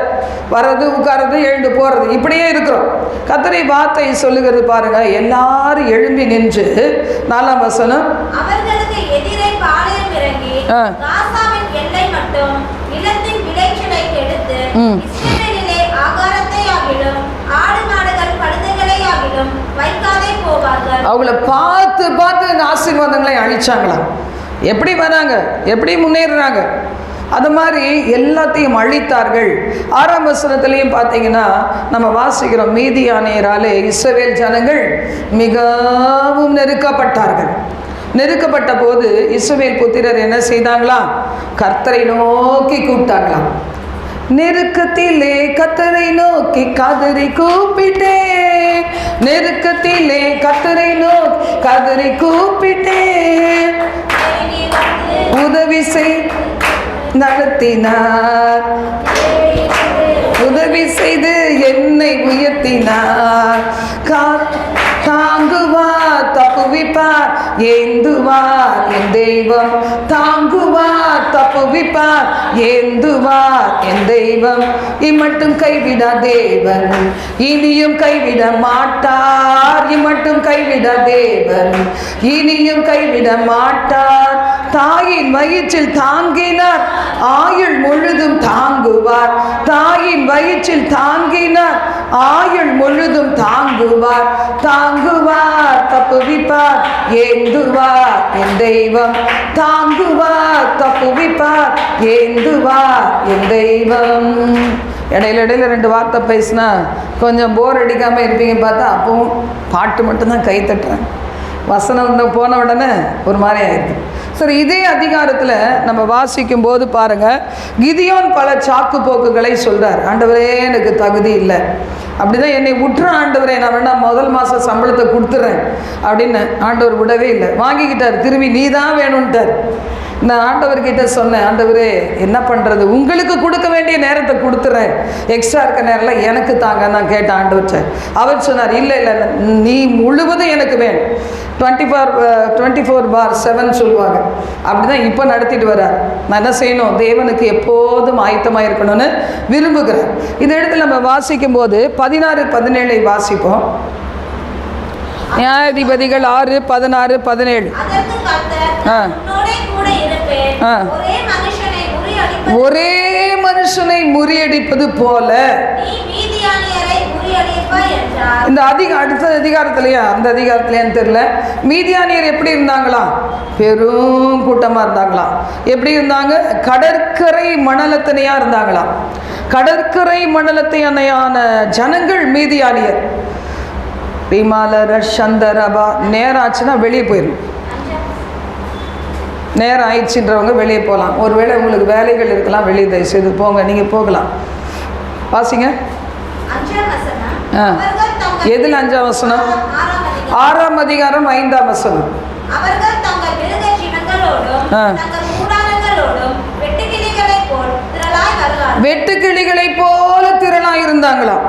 வர்றது, உட்கார்றது, எழுந்து போகிறது, இப்படியே இருக்கிறோம். கர்த்தருடைய வார்த்தை சொல்லுகிறது பாருங்க. எல்லாரும் எழும்பி நின்று 4ஆம் வசனம், அவர்களுக்கு எதிரே பாளையம் இறங்கி காசாவின் எல்லை மட்டும் நிலத்தின் விளைச்சலை கெடுத்து இஸ்ரவேலிலே ஆகாரத்தை ஆகிலும் ஆடு மாடுகள் கழுதைகளை ஆகிலும் வைக்காதே போவார்கள். அவங்கள பார்த்து பார்த்து இந்த ஆசீர்வாதங்களை அழிச்சாங்களாம். எப்படி வராங்க, எப்படி முன்னேறுறாங்க, அது மாதிரி எல்லாத்தையும் அழித்தார்கள். 6ஆம் வசனத்திலையும் பார்த்தீங்கன்னா நம்ம வாசிக்கிறோம், மீதியானியராலே இஸ்ரவேல் ஜனங்கள் மிகவும் நெருக்கப்பட்டார்கள். நெருக்கப்பட்ட போது இஸ்ரவேல் புத்திரர் என்ன செய்தாங்களாம், கர்த்தரை நோக்கி கூப்பிட்டாங்களாம். நெருக்கத்திலே கர்த்தரை நோக்கி கதறி கூப்பிட்டேன், நெருக்கத்திலே கர்த்தரை நோக்கி கதறி கூப்பிட்டேன், உதவி செய் நடத்தினார், உதவி செய்து என்னை உயர்த்தினார், தாங்குவார் தப்புவிப்பார் ஏந்துவார் என் தெய்வம், தாங்குவார் தப்புவிப்பார் ஏந்துவார் என் தெய்வம், இம்மட்டும் கைவிட தேவன் இனியும் கைவிட மாட்டார், இம்மட்டும் கைவிட தேவன் இனியும் கைவிட மாட்டார், தாயின் வயிற்றில் தாங்கினார் ஆயுள் முழுதும் தாங்குவார், தாயின் வயிற்றில் வயிற்றில் தாங்கினார், ஆயுள் முழுதும் தாங்குவார். தாங்குவார், தப்புவிப்பார், ஏந்துவார் என் தெய்வம். தாங்குவார், தப்புவிப்பார், ஏந்துவார் என் தெய்வம். இடையில 2 வார்த்தை பேசினா கொஞ்சம் போர் அடிக்காமல் இருப்பீங்க பார்த்தா, அப்பவும் பாட்டு மட்டும்தான் கை தட்டுறேன். வசனம் போன உடனே ஒரு மாதிரி ஆயிடுது. சரி, இதே அதிகாரத்தில் நம்ம வாசிக்கும் போது பாருங்கள், கிதியோன் பல சாக்கு போக்குகளை சொல்கிறார். ஆண்டவரே எனக்கு தகுதி இல்லை, அப்படிதான் என்னை விட்டுற ஆண்டவரே, நான் வேணா முதல் மாதம் சம்பளத்தை கொடுத்துட்றேன் அப்படின்னு ஆண்டவர் விடவே இல்லை, வாங்கிக்கிட்டார். திரும்பி நீ தான் வேணும்ட்டார். நான் ஆண்டவர்கிட்ட சொன்னேன், ஆண்டவரே என்ன பண்ணுறது, உங்களுக்கு கொடுக்க வேண்டிய நேரத்தை கொடுத்துட்றேன், எக்ஸ்ட்ரா இருக்க நேரம்லாம் எனக்கு தாங்க நான் கேட்டேன் ஆண்டவர்கிட்ட. அவர் சொன்னார், இல்லை இல்லை நீ முழுவதும் எனக்கு வேணும். 24/7 சொல்லுவாங்க, அப்படி தான் இப்போ நடத்திட்டு வர்றார். நான் என்ன செய்யணும், தேவனுக்கு எப்போதும் ஆயத்தமாக இருக்கணும்னு விரும்புகிறேன். இந்த இடத்துல நம்ம வாசிக்கும் போது 16-17 வாசிப்போம். நியாயாதிபதிகள் 6:16-17. ஒரே மனுஷனை முறியடிப்பது போல இந்த அடுத்த அதிகாரத்திலையா அந்த அதிகாரத்திலேன்னு தெரியல, மீதியானியர் எப்படி இருந்தாங்களாம், பெரும் கூட்டமாக இருந்தாங்களாம். எப்படி இருந்தாங்க, கடற்கரை மணலத்தனையாக இருந்தாங்களாம். கடற்கரை மணலத்தையான ஜனங்கள் மீதியானியர். விமாலர சந்தரபா நேரம் ஆச்சுன்னா வெளியே போயிடும். நேரம் ஆயிடுச்சுன்றவங்க வெளியே போகலாம். ஒருவேளை உங்களுக்கு வேலைகள் இருக்கலாம், வெளியே தயவு செய்து போங்க, நீங்கள் போகலாம். வாசிங்க. எதில் 5ஆம் வசனம்? 6ஆம் அதிகாரம் 5ஆம் வசனம். வெட்டுக்கிளிகளை போல திரளாக இருந்தாங்களாம்.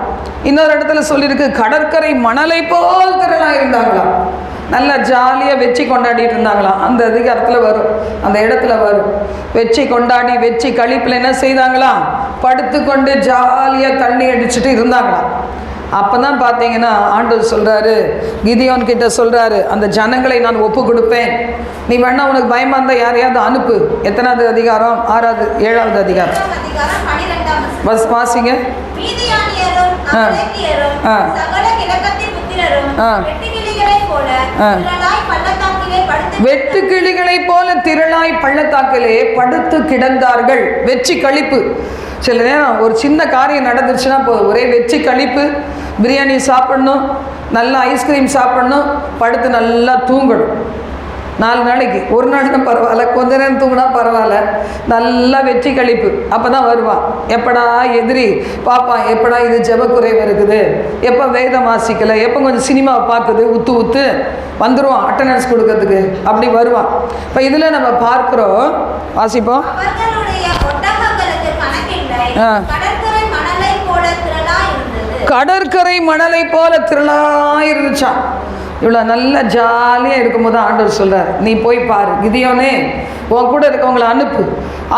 இன்னொரு இடத்துல சொல்லியிருக்கு, கடற்கரை மணலை போல் திரளாக இருந்தாங்களாம். நல்லா ஜாலியாக வெற்றி கொண்டாடிட்டு இருந்தாங்களாம். அந்த அதிகாரத்தில் வரும், அந்த இடத்துல வரும். வெற்றி கொண்டாடி வெற்றி கழிப்பில் என்ன செய்தாங்களாம், படுத்துக்கொண்டு ஜாலியாக தண்ணி அடிச்சுட்டு இருந்தாங்களாம். அப்போ தான் பார்த்தீங்கன்னா ஆண்டவர் சொல்கிறாரு, கிதியோன் கிட்ட சொல்கிறாரு, அந்த ஜனங்களை நான் ஒப்பு கொடுப்பேன், நீ வேணா உனக்கு பயமாக இருந்தால் யாரையாவது அனுப்பு. எத்தனாவது அதிகாரம்? 7வது அதிகாரம். வாசிங்க. வெட்டுக்கிளிகளை போல திரளாய் பள்ளத்தாக்கிலே படுத்து கிடந்தார்கள். வெற்றி கழிப்பு. சில நேரம் ஒரு சின்ன காரியம் நடந்துருச்சுன்னா போதும், ஒரே வெற்றி கழிப்பு. பிரியாணி சாப்பிடணும், நல்லா ஐஸ்கிரீம் சாப்பிடணும், படுத்து நல்லா தூங்கணும். 4 நாளைக்கு, ஒரு நாள் தான் பரவாயில்ல, கொஞ்ச நேரம் தூங்கினா பரவாயில்ல, நல்லா வெற்றி கழிப்பு. அப்போ தான் வருவான். எப்படா எதிரி பார்ப்பான், எப்படா இது ஜெபக்குறைவு இருக்குது, எப்போ வேதம் வாசிக்கலை, எப்போ கொஞ்சம் சினிமாவை பார்க்குது, உத்து வந்துடுவான் அட்டண்டன்ஸ் கொடுக்கறதுக்கு. அப்படி வருவான். இப்போ இதில் நம்ம பார்க்குறோம், வாசிப்போம். கடற்கரை மணலை போல திரளாக இருந்துச்சான். இவ்வளோ நல்லா ஜாலியாக இருக்கும்போது ஆண்டவர் சொல்கிறார், நீ போய் பாரு, கிதியோனே உன் கூட இருக்கவங்களை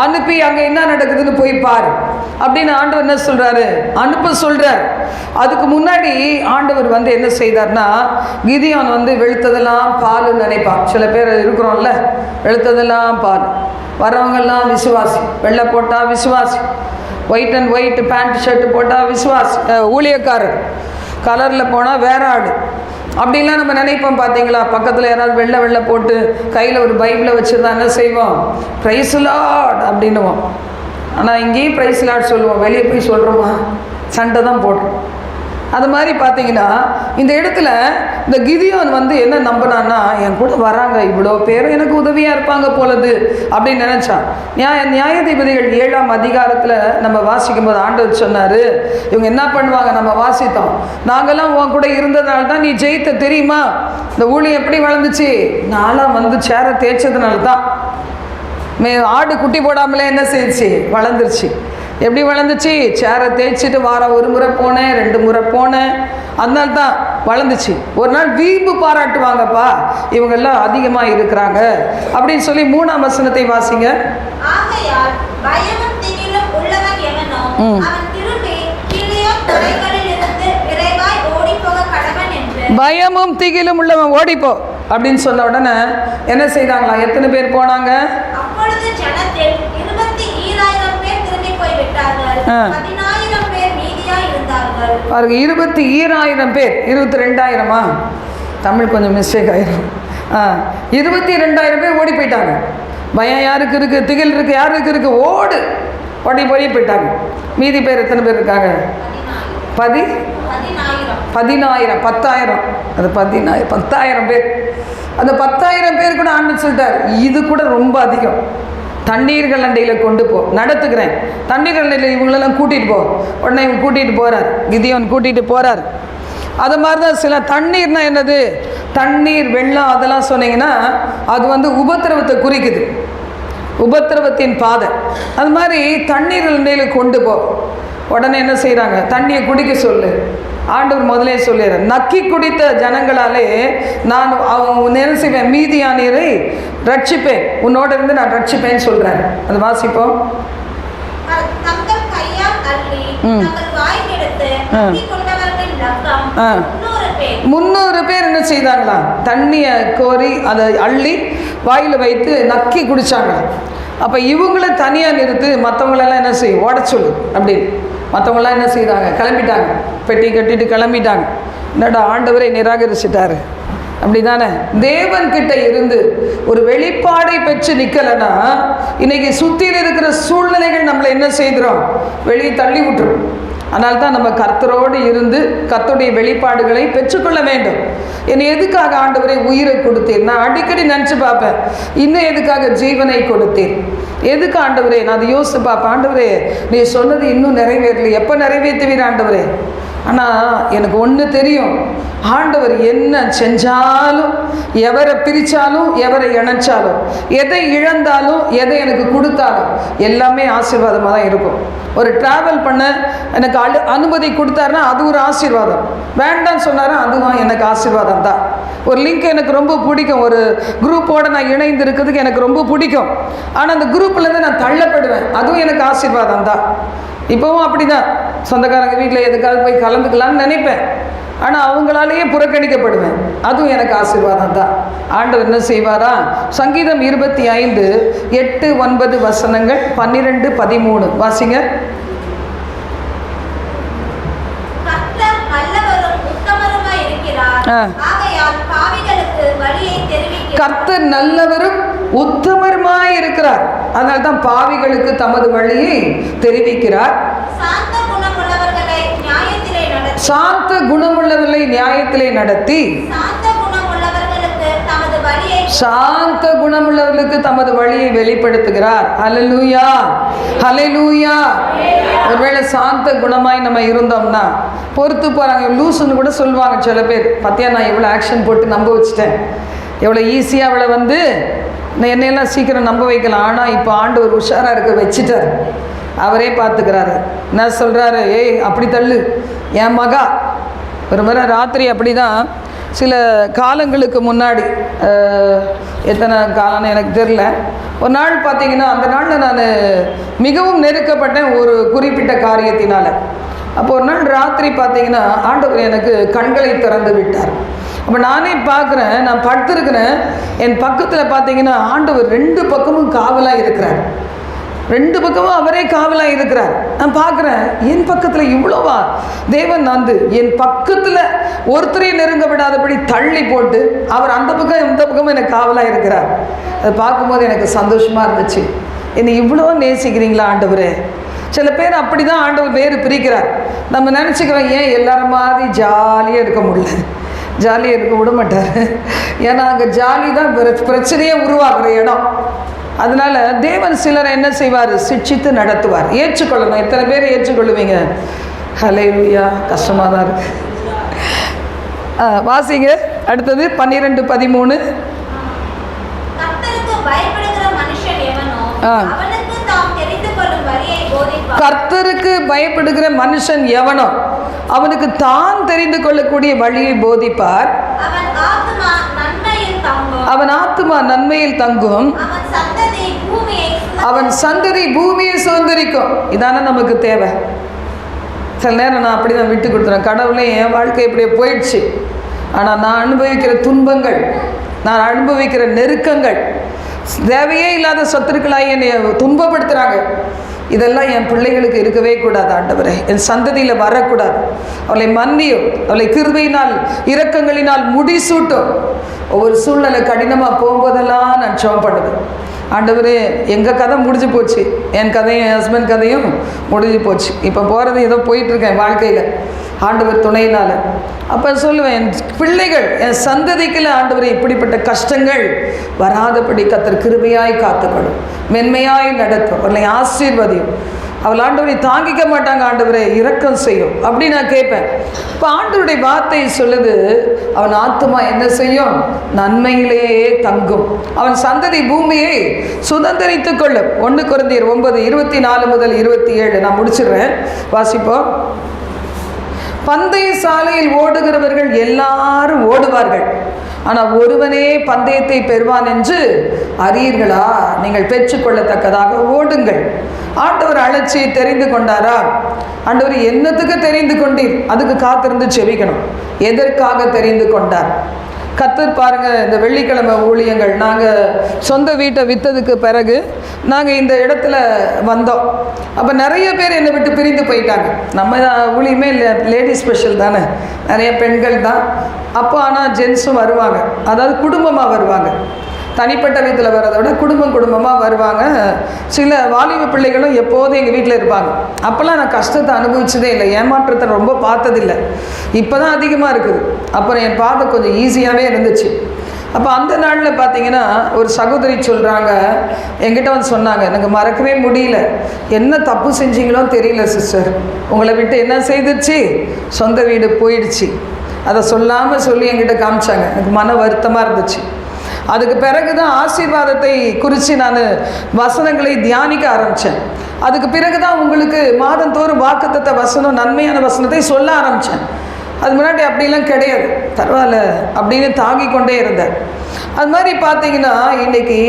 அனுப்பி அங்கே என்ன நடக்குதுன்னு போய் பாரு அப்படின்னு ஆண்டவர் என்ன சொல்கிறாரு, அனுப்ப சொல்கிறார். அதுக்கு முன்னாடி ஆண்டவர் என்ன செய்தார்னா, கிதியோன் வெளுத்ததெல்லாம் பாலுன்னு நினைப்பான். சில பேர் இருக்கிறோம்ல, வெளுத்ததெல்லாம் பால், வரவங்கெல்லாம் விசுவாசி, வெள்ளை போட்டால் விசுவாசி, white and white pant shirt போட்டால் விசுவாசி, ஊழியக்காரர், கலரில் போனால் வேற ஆடு, அப்படின்லாம் நம்ம நினைப்போம். பார்த்தீங்களா, பக்கத்தில் யாராவது வெள்ளை போட்டு கையில் ஒரு பைபிளை வச்சுருந்தா என்ன செய்வோம், பிரைஸ் லார்ட் அப்படின்னுவோம். ஆனால் இங்கேயும் பிரைஸ் லார்ட் சொல்லுவோம், வெளியே போய் சொல்கிறோமா, சண்டை தான் போடுறோம். அது மாதிரி பார்த்தீங்கன்னா இந்த இடத்துல இந்த கிதியோன் என்ன நம்பினான்னா, என் கூட வராங்க இவ்வளோ பேர், எனக்கு உதவியாக இருப்பாங்க போலது அப்படின்னு நினச்சான். நியாயாதிபதிகள் 7ஆம் அதிகாரத்தில் நம்ம வாசிக்கும் போது ஆண்டவர் சொன்னார், இவங்க என்ன பண்ணுவாங்க, நம்ம வாசித்தோம், நாங்கள்லாம் உன் கூட இருந்ததுனால தான் நீ ஜெயித்த தெரியுமா, இந்த ஊழியம் எப்படி வளர்ந்துச்சு, நான்லாம் சேரை தேய்ச்சதுனால தான். ஆடு குட்டி போடாமலே என்ன செய்யுச்சு, வளர்ந்துருச்சு. எப்படி வளர்ந்துச்சு, சேரை தேய்ச்சிட்டு வாரம் 1 முறை போனேன், 2 முறை போனேன், அதனால தான் வளர்ந்துச்சு. ஒரு நாள் வீம்பு பாராட்டுவாங்கப்பா, இவங்கெல்லாம் அதிகமாக இருக்கிறாங்க அப்படின்னு சொல்லி 3ஆம் வசனத்தை வாசிங்க. பயமும் திகிலும் உள்ளவன் ஓடிப்போ அப்படின்னு சொன்ன உடனே என்ன செய்தாங்களா, எத்தனை பேர் போனாங்க, 10,000 பேர் திரும்பி போய் விட்டார்கள். 10,000 பேர் மீதியானியரை பாருங்க 22,000 பேர், 22,000 தமிழ் கொஞ்சம் மிஸ்டேக் ஆயிரும். 22,000 பேர் ஓடி போயிட்டாங்க. பயம் யாருக்கு இருக்குது, திகில் இருக்குது, யாருக்கு இருக்குது, ஓடி போயிட்டாங்க. மீதி பேர் எத்தனை பேர் இருக்காங்க? 10,000 அது 10,000 பேர். அந்த 10,000 பேர் கூட ஆண்டு சொல்லிட்டார், இது கூட ரொம்ப அதிகம். தண்ணீர்கள் அண்டையில் கொண்டு போ, நடத்துக்கிறேன். தண்ணீர்கள் அண்டையில் இவங்களெல்லாம் கூட்டிகிட்டு போ. உடனே இவங்க கூட்டிகிட்டு போகிறார், கிதியோன் கூட்டிகிட்டு போகிறார். அது மாதிரி தான் சில தண்ணீர்னா என்னது, தண்ணீர் வெள்ளம் அதெல்லாம் சொன்னீங்கன்னா அது உபத்திரவத்தை குறிக்குது, உபத்திரவத்தின் பாதை. அது மாதிரி தண்ணீர்கள் அண்டையில் கொண்டு போ. உடனே என்ன செய்கிறாங்க, தண்ணியை குடிக்க சொல்லு. ஆண்டவர் முதலே சொல்லிடுறார், நக்கி குடித்த ஜனங்களாலே நான் என்ன செய்வேன், மீதியானியரை ரட்சிப்பேன், உன்னோட இருந்து நான் ரட்சிப்பேன்னு சொல்கிறேன். அது வாசிப்போம். 300 பேர் என்ன செய்தாங்களா, தண்ணியை கோரி அதை அள்ளி வாயில் வைத்து நக்கி குடித்தாங்களாம். அப்போ இவங்கள தனியாக நிறுத்து, மற்றவங்களெல்லாம் என்ன செய்யும், ஓட சொல்லு அப்படின்னு. மற்றவங்களாம் என்ன செய்தாங்க, கிளம்பிட்டாங்க, பெட்டி கட்டிட்டு கிளம்பிட்டாங்க. என்னடா ஆண்டவரை நிராகரிச்சிட்டாரு, அப்படி தானே? தேவன்கிட்ட இருந்து ஒரு வெளிப்பாடை பெற்று நிற்கலைன்னா இன்றைக்கி சுற்றியில் இருக்கிற சூழ்நிலைகள் நம்மளை என்ன செய்கிறோம், வெளியே தள்ளி விட்டுரும். அதனால தான் நம்ம கர்த்தரோடு இருந்து கர்த்தருடைய வெளிப்பாடுகளை பெற்றுக்கொள்ள வேண்டும். என்னை எதுக்காக ஆண்டவரை உயிரை கொடுத்தீர்? நான் அடிக்கடி நினச்சி பார்ப்பேன், இன்னும் எதுக்காக ஜீவனை கொடுத்தீர்? எதுக்கு ஆண்டவரே? நான் அதை யோசித்து பார்ப்பேன். ஆண்டவரே, நீ சொன்னது இன்னும் நிறைவேறலை, எப்போ நிறைவேற்றுவீர் ஆண்டவரே? ஆனால் எனக்கு ஒன்று தெரியும், ஆண்டவர் என்ன செஞ்சாலும், எவரை பிரித்தாலும், எவரை இணைச்சாலும், எதை இழந்தாலும், எதை எனக்கு கொடுத்தாலும் எல்லாமே ஆசீர்வாதமாக தான் இருக்கும். ஒரு ட்ராவல் பண்ண எனக்கு அனுமதி கொடுத்தாருன்னா அது ஒரு ஆசீர்வாதம். வேண்டான்னு சொன்னாரா அதுவும் எனக்கு ஆசீர்வாதம் தான். ஒரு லிங்க் எனக்கு ரொம்ப பிடிக்கும், ஒரு குரூப்போடு நான் இணைந்து இருக்கிறதுக்கு எனக்கு ரொம்ப பிடிக்கும். ஆனால் அந்த குரூப்லேருந்து நான் தள்ளப்படுவேன், அதுவும் எனக்கு ஆசீர்வாதம் தான். இப்போவும் அப்படி தான், சொந்தக்காரங்க வீட்டில் எதுக்காவது போய் கலந்துக்கலான்னு நினைப்பேன், ஆனால் அவங்களாலேயே புறக்கணிக்கப்படுவேன், அதுவும் எனக்கு ஆசீர்வாதம் தான். ஆண்டவர் என்ன செய்வாரா? சங்கீதம் 25 8 9 வசனங்கள் 12 13 வாசிங்க. கர்த்தர் நல்லவரும் உத்தமருமாய் இருக்கிறார், அதனால தான் பாவிகளுக்கு தமது வழியை தெரிவிக்கிறார். சாந்த குணமுள்ளவர்களை நியாயத்திலே நடத்தி சாந்த குணமுள்ளவர்களுக்கு தமது வழியை வெளிப்படுத்துகிறார். ஹல்லேலூயா, ஹல்லேலூயா. ஒருவேளை சாந்த குணமாய் நம்ம இருந்தோம்னா பொறுத்து போகிறாங்க, லூசுன்னு கூட சொல்லுவாங்க சில பேர். பார்த்தியா, நான் எவ்வளோ ஆக்ஷன் போட்டு நம்ப வச்சுட்டேன், எவ்வளோ ஈஸியாக அவளை என்னையெல்லாம் சீக்கிரம் நம்ப வைக்கலாம். ஆனால் இப்போ ஆண்டவர் உஷாராக இருக்க வச்சுட்டார், அவரே பார்த்துக்கிறாரு. என்ன சொல்கிறாரு, ஏய் அப்படி தள்ளு. என் மகா ஒரு முறை ராத்திரி அப்படி தான், சில காலங்களுக்கு முன்னாடி, எத்தனை காலம்னு எனக்கு தெரில, ஒரு நாள் பார்த்திங்கன்னா அந்த நாளில் நான் மிகவும் நெருக்கப்பட்டேன் ஒரு குறிப்பிட்ட காரியத்தினால். அப்போ ஒரு நாள் ராத்திரி பார்த்திங்கன்னா ஆண்டவர் எனக்கு கண்களை திறந்து விட்டார். அப்போ நானே பார்க்குறேன், நான் படுத்திருக்கிறேன், என் பக்கத்தில் பார்த்திங்கன்னா ஆண்டவர் 2 பக்கமும் காவலாக இருக்கிறார், 2 பக்கமும் அவரே காவலாக இருக்கிறார். நான் பார்க்குறேன், என் பக்கத்தில் இவ்வளோவா தேவன் என் பக்கத்தில் ஒருத்தரையும் நெருங்க விடாதபடி தள்ளி போட்டு அவர் அந்த பக்கம் இந்த பக்கமும் எனக்கு காவலாக இருக்கிறார். அதை பார்க்கும்போது எனக்கு சந்தோஷமாக இருந்துச்சு. என்னை இவ்வளோ நேசிக்கிறீங்களா ஆண்டவரே? சில பேர் அப்படி தான் ஆண்டவர் வேறு பிரிக்கிறார். நம்ம நினச்சிக்கிறோம், ஏன் எல்லாரும் மாதிரி ஜாலியாக இருக்க முடியல, ஜாலியாக இருக்க விட மாட்டார். ஏன்னா அங்கே ஜாலி தான் பிரச்சனையே உருவாக்குற இடம். அதனால் தேவன் சிலரை என்ன செய்வார், சிட்சித்து நடத்துவார். ஏற்றுக்கொள்ளணும். எத்தனை பேர் ஏற்றுக்கொள்ளுவீங்க? ஹல்லேலூயா. கஷ்டமாக தான் இருக்கு. வாசிங்க அடுத்தது 12 13. கர்த்தருக்கு பயப்படுகிற மனுஷன் எவனோ அவனுக்கு தான் தெரிந்து கொள்ளக்கூடிய வழியை போதிப்பார். அவன் ஆத்துமா நன்மையில் தங்கும், அவன் சந்ததி பூமியை சுதந்திரிக்கும். இதான நமக்கு தேவை. சில நேரம் நான் அப்படி தான் விட்டு கொடுத்துறேன். கடவுளே, என் வாழ்க்கை இப்படியே போயிடுச்சு, ஆனால் நான் அனுபவிக்கிற துன்பங்கள், நான் அனுபவிக்கிற நெருக்கங்கள், தேவையே இல்லாத சத்துருக்களாக என்னை துன்பப்படுத்துகிறாங்க. இதெல்லாம் என் பிள்ளைகளுக்கு இருக்கவே கூடாது ஆண்டவரே, என் சந்ததியில் வரக்கூடாது. அவளை மன்னியும், அவளை கிருபையினால் இரக்கங்களினால் முடிசூட்டும். ஒவ்வொரு சூழ்நிலை கடினமாக போகும்போதெல்லாம் நான் ஜெபம் பண்ணுவேன். ஆண்டவரே, எங்கள் கதை முடிஞ்சு போச்சு, என் கதையும் என் ஹஸ்பண்ட் கதையும் முடிஞ்சு போச்சு. இப்போ போகிறது ஏதோ போயிட்டுருக்கேன் வாழ்க்கையில் ஆண்டவர் துணையினால். அப்போ சொல்லுவேன், என் பிள்ளைகள், என் சந்ததிக்குள்ள ஆண்டவரை இப்படிப்பட்ட கஷ்டங்கள் வராதபடி கர்த்தர் கிருபையாய் காத்துக்கணும், மென்மையாய் நடத்தும், அவர்களை ஆசீர்வதியும். அவள் ஆண்டவரை தாங்கிக்க மாட்டாங்க, ஆண்டவரை இரக்கம் செய்யும் அப்படி நான் கேட்பேன். இப்போ ஆண்டவருடைய வார்த்தை சொல்லுது, அவன் ஆத்துமா என்ன செய்யும்? நன்மையிலேயே தங்கும், அவன் சந்ததி பூமியை சுதந்திரித்துக் கொள்ளும். 1 கொரிந்தியர் 9:24 முதல் 27 நான் முடிச்சிடுறேன், வாசிப்போம். பந்தய சாலையில் ஓடுகிறவர்கள் எல்லாரும் ஓடுவார்கள், ஆனால் ஒருவனே பந்தயத்தை பெறுவான் என்று அறியீர்களா? நீங்கள் பெற்றுக்கொள்ளத்தக்கதாக ஓடுங்கள். ஆண்டவர் அழைச்சி தெரிந்து கொண்டாரா? ஆண்டவர் என்னத்துக்கு தெரிந்து கொண்டீர்? அதுக்கு காத்திருந்து செபிக்கணும். எதற்காக தெரிந்து கொண்டார்? கர்த்தர் பாருங்கள், இந்த வெள்ளிக்கிழமை ஊழியங்கள் நாங்கள் சொந்த வீட்டை விற்றதுக்கு பிறகு நாங்கள் இந்த இடத்துல வந்தோம். அப்போ நிறைய பேர் என்னை விட்டு பிரிந்து போயிட்டாங்க. நம்ம ஊழியமே லேடிஸ் ஸ்பெஷல் தானே, நிறைய பெண்கள் தான். அப்போ ஆனால் ஜென்ஸும் வருவாங்க, அதாவது குடும்பமாக வருவாங்க. தனிப்பட்ட வீட்டில் வர்றதை விட குடும்பமாக வருவாங்க. சில வாலிப பிள்ளைகளும் எப்போதும் எங்கள் வீட்டில் இருப்பாங்க. அப்போல்லாம் நான் கஷ்டத்தை அனுபவிச்சதே இல்லை, ஏமாற்றத்தை ரொம்ப பார்த்ததில்லை. இப்போ தான் அதிகமாக இருக்குது. அப்புறம் என் பாதை கொஞ்சம் ஈஸியாகவே இருந்துச்சு. அப்போ அந்த நாளில் பார்த்தீங்கன்னா ஒரு சகோதரி சொல்கிறாங்க, என்கிட்ட வந்து சொன்னாங்க, எனக்கு மறக்கவே முடியல, என்ன தப்பு செஞ்சீங்களோ தெரியல சிஸ்டர், உங்களை விட்டு என்ன செய்துச்சு? சொந்த வீடு போயிடுச்சு. அதை சொல்லாமல் சொல்லி என்கிட்ட காமிச்சாங்க. எனக்கு மன வருத்தமாக இருந்துச்சு. அதுக்கு பிறகு தான் ஆசீர்வாதத்தை குறித்து நான் வசனங்களை தியானிக்க ஆரம்பித்தேன். அதுக்கு பிறகு தான் உங்களுக்கு மாதந்தோறும் வாக்குத்தத்த வசனம், நன்மையான வசனத்தை சொல்ல ஆரம்பித்தேன். அது முன்னாடி அப்படிலாம் கிடையாது, பரவாயில்ல அப்படின்னு தாங்கி கொண்டே இருந்தேன். அது மாதிரி பார்த்தீங்கன்னா இன்றைக்கி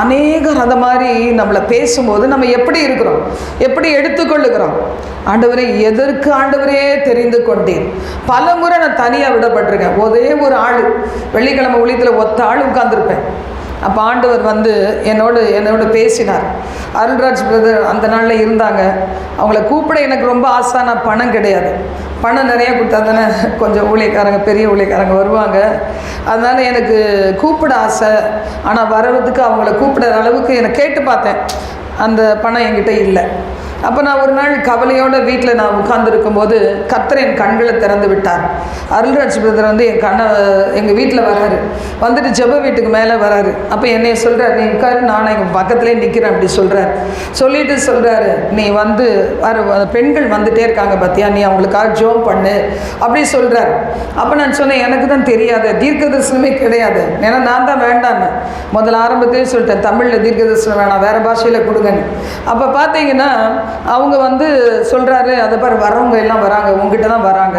அநேகர் அதை மாதிரி நம்மளை பேசும்போது நம்ம எப்படி இருக்கிறோம், எப்படி எடுத்துக்கொள்ளுகிறோம்? ஆண்டவரே, எதற்கு ஆண்டவரே தெரிந்து கொண்டேன்? பல முறை நான் தனியாக விடப்பட்டிருக்கேன். ஒரே ஒரு ஆள், வெள்ளிக்கிழமை ஊழியத்தில் ஒத்த ஆள் உட்கார்ந்துருப்பேன். அப்போ ஆண்டவர் வந்து என்னோட பேசினார். அருள்ராஜ் பிரதர் அந்த நாளில் இருந்தாங்க. அவங்கள கூப்பிட எனக்கு ரொம்ப ஆசை. நான் பணம் கிடையாது, பணம் நிறையா கொடுத்தா தானே கொஞ்சம் ஊழியக்காரங்க, பெரிய ஊழியக்காரங்க வருவாங்க. அதனால் எனக்கு கூப்பிட ஆசை. ஆனால் வரதுக்கு அவங்கள கூப்பிட அளவுக்கு எனக்கு கேட்டு பார்த்தேன், அந்த பணம் என்கிட்ட இல்லை. அப்போ நான் ஒரு நாள் கவலையோட வீட்டில் நான் உட்கார்ந்துருக்கும்போது கர்த்தர் என் கண்களை திறந்து விட்டார். அருள்ராஜ் பிரதர் வந்து எங்கள் வீட்டில் வராரு, வந்துட்டு ஜெப வீட்டுக்கு மேலே வராரு. அப்போ என்னைய சொல்கிறார், நீ உட்காரு, நானும் எங்கள் பக்கத்துலேயே நிற்கிறேன் அப்படி சொல்கிறார். சொல்லிட்டு சொல்கிறாரு, நீ வந்து பெண்கள் வந்துகிட்டே இருக்காங்க பார்த்தியா, நீ அவங்களுக்காக ஜெபம் பண்ணு அப்படி சொல்கிறார். அப்போ நான் சொன்னேன், எனக்கு தான் தெரியாது, தீர்க்க தரிசனமே கிடையாது, ஏன்னா நான் தான் வேண்டான்னு முதல்ல ஆரம்பத்தையே சொல்லிட்டேன், தமிழில் தீர்க்க தரிசனம் வேணாம், வேறு பாஷையில் கொடுங்கன்னு. அப்போ பார்த்தீங்கன்னா அவங்க வந்து சொல்கிறாரு, அதை பாரு வரவங்க எல்லாம் வராங்க, உங்ககிட்ட தான் வராங்க.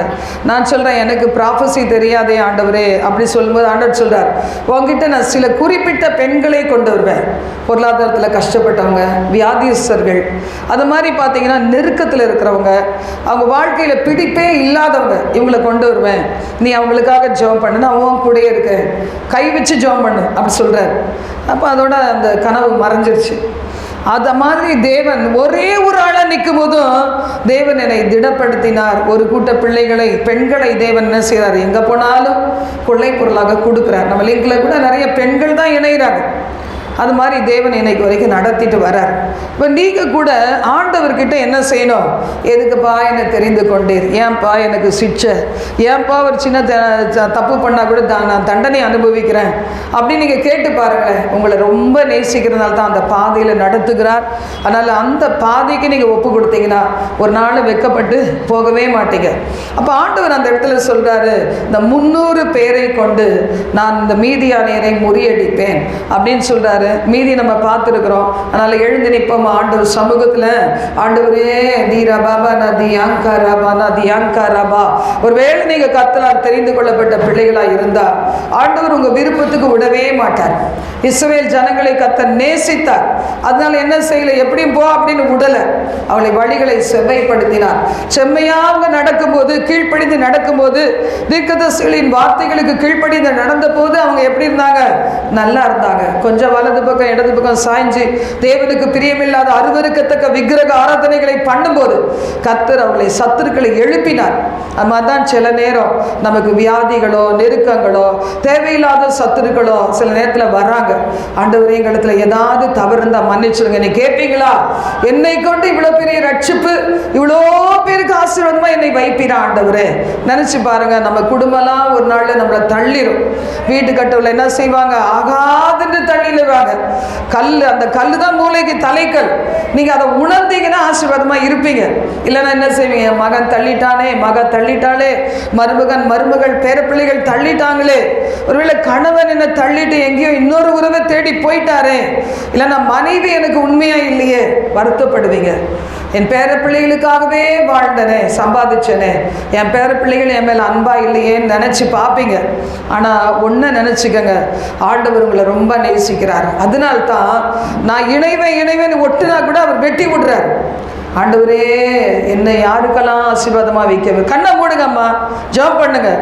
நான் சொல்கிறேன், எனக்கு ப்ராஃபஸி தெரியாதே ஆண்டவரே அப்படி சொல்லும்போது ஆண்டவர் சொல்கிறார், உங்ககிட்ட நான் சில குறிப்பிட்ட பெண்களை கொண்டு வருவேன், பொருளாதாரத்தில் கஷ்டப்பட்டவங்க, வியாதிஸ்தர்கள், அது மாதிரி பார்த்தீங்கன்னா நெருக்கத்தில் இருக்கிறவங்க, அவங்க வாழ்க்கையில் பிடிப்பே இல்லாதவங்க, இவங்களை கொண்டு வருவேன். நீ அவங்களுக்காக ஜெபம் பண்ணு, நான் அவன் கூடயே இருக்கேன், கை வச்சு ஜெபம் பண்ணு அப்படி சொல்கிறார். அப்போ அதோட அந்த கனவு மறைஞ்சிருச்சு. அதை மாதிரி தேவன் ஒரே ஒரு ஆளாக நிற்கும் போதும் தேவன் என்னை திடப்படுத்தினார். ஒரு கூட்ட பிள்ளைகளை, பெண்களை தேவன் என்ன செய்கிறார், எங்கே போனாலும் கொள்ளை பொருளாக கொடுக்குறார். நம்ம லிங்கில் கூட நிறைய பெண்கள் தான் இணைகிறாங்க. அது மாதிரி தேவன் இன்னைக்கு வரைக்கும் நடத்திட்டு வரார். இப்போ நீங்கள் கூட ஆண்டவர்கிட்ட என்ன செய்யணும்? எதுக்குப்பா என்னை தெரிந்து கொண்டீர், ஏன்ப்பா எனக்கு சிக்ஷை, ஏன்ப்பா ஒரு சின்ன தப்பு பண்ணால் கூட நான் தண்டனை அனுபவிக்கிறேன் அப்படின்னு நீங்கள் கேட்டு பாருங்களேன். உங்களை ரொம்ப நேசிக்கிறதுனால தான் அந்த பாதையில் நடத்துகிறார். அதனால் அந்த பாதைக்கு நீங்கள் ஒப்பு கொடுத்தீங்கன்னா ஒரு நாள் வெட்கப்பட்டு போகவே மாட்டீங்க. அப்போ ஆண்டவர் அந்த இடத்துல சொல்கிறாரு, இந்த 300 பேரை கொண்டு நான் இந்த மீதியானியரை முறியடிப்பேன் அப்படின்னு சொல்கிறாரு. மீதி நம்ம பார்த்துருக்குறோம். அதனால் எழுந்து நிற்போம் ஆண்டவர் சமூகத்தில். ஆண்டவரே தீரா பாபா நதி அங்கா ராபா நதி அங்கா ராபா. ஒருவேளை நீங்கள் கர்த்தரால் தெரிந்து கொள்ளப்பட்ட பிள்ளைகளாக இருந்தால் ஆண்டவர் உங்கள் விருப்பத்துக்கு விடவே மாட்டார். இஸ்ரவேல் ஜனங்களை கர்த்தர் நேசித்தார். அதனால என்ன செய்யலை, எப்படியும் போ அப்படின்னு விடலை, அவளை வழிகளை செவ்வைப்படுத்தினார். செம்மையாக நடக்கும்போது, கீழ்ப்படிந்து நடக்கும்போது, தீர்க்கதரிசிகளின் வார்த்தைகளுக்கு கீழ்ப்படிந்து நடந்த போது அவங்க எப்படி இருந்தாங்க? நல்லா இருந்தாங்க. கொஞ்சம் வலது வலது பக்கம் இடது பக்கம் சாய்ஞ்சு தேவனுக்கு பிரியமில்லாத அருவருக்கத்தக்க விக்கிரக ஆராதனைகளை பண்ணும்போது கர்த்தர் அவர்களை சத்துருக்களை எழுப்பினார். அது மாதிரி தான் சில நேரம் நமக்கு வியாதிகளோ நெருக்கங்களோ தேவையில்லாத சத்துருக்களோ சில நேரத்தில் வர்றாங்க. ஆண்டவரே எங்களிடத்துல ஏதாவது தவறு இருந்தால் மன்னிச்சிருங்க. நீ கேட்பீங்களா? என்னை கொண்டு இவ்வளோ பெரிய ரட்சிப்பு, இவ்வளோ பேருக்கு ஆசீர்வாதமா என்னை வைப்பீரா ஆண்டவரே? நினைச்சு பாருங்க. நம்ம குடும்பம்லாம் ஒரு நாள் நம்மளை தள்ளிடும். வீட்டு கட்டவில் என்ன செய்வாங்க? ஆகாதுன்னு தள்ளிடுவாங்க. அந்த கல் தான் மூளைக்கு தலைக்கல். நீங்க அதை உணர்ந்தீங்கன்னா ஆசீர்வாதமா இருப்பீங்க. இல்லைன்னா என்ன செய்வீங்க? மகன் தள்ளிட்டானே, மக தள்ளிட்டாளே, மருமகள் பேரப்பிள்ளைகள் தள்ளிட்டாங்களே, ஒருவேளை கணவன் என்ன தள்ளிட்டு எங்கேயோ இன்னொரு உறவை தேடி போயிட்டாரே, இல்லைன்னா மனைவி எனக்கு உண்மையா இல்லையே, வருத்தப்படுவீங்க. என் பேரப்பிள்ளைகளுக்காகவே வாழ்ந்தனே, சம்பாதிச்சனே, என் பேரப்பிள்ளைகள் என் மேலே அன்பா இல்லையேன்னு நினச்சி பார்ப்பீங்க. ஆனால் ஒன்றை நினச்சிக்கங்க, ஆண்டவர் உங்களை ரொம்ப நேசிக்கிறார். அதனால்தான் நான் இணைவேன் ஒட்டுனா கூட அவர் வெட்டி விடுறார். ஆண்டவரே என்னை யாருக்கெல்லாம் ஆசீர்வாதமாக வைக்க, கண்ணை மூடுங்கம்மா, ஜெபம் பண்ணுங்க.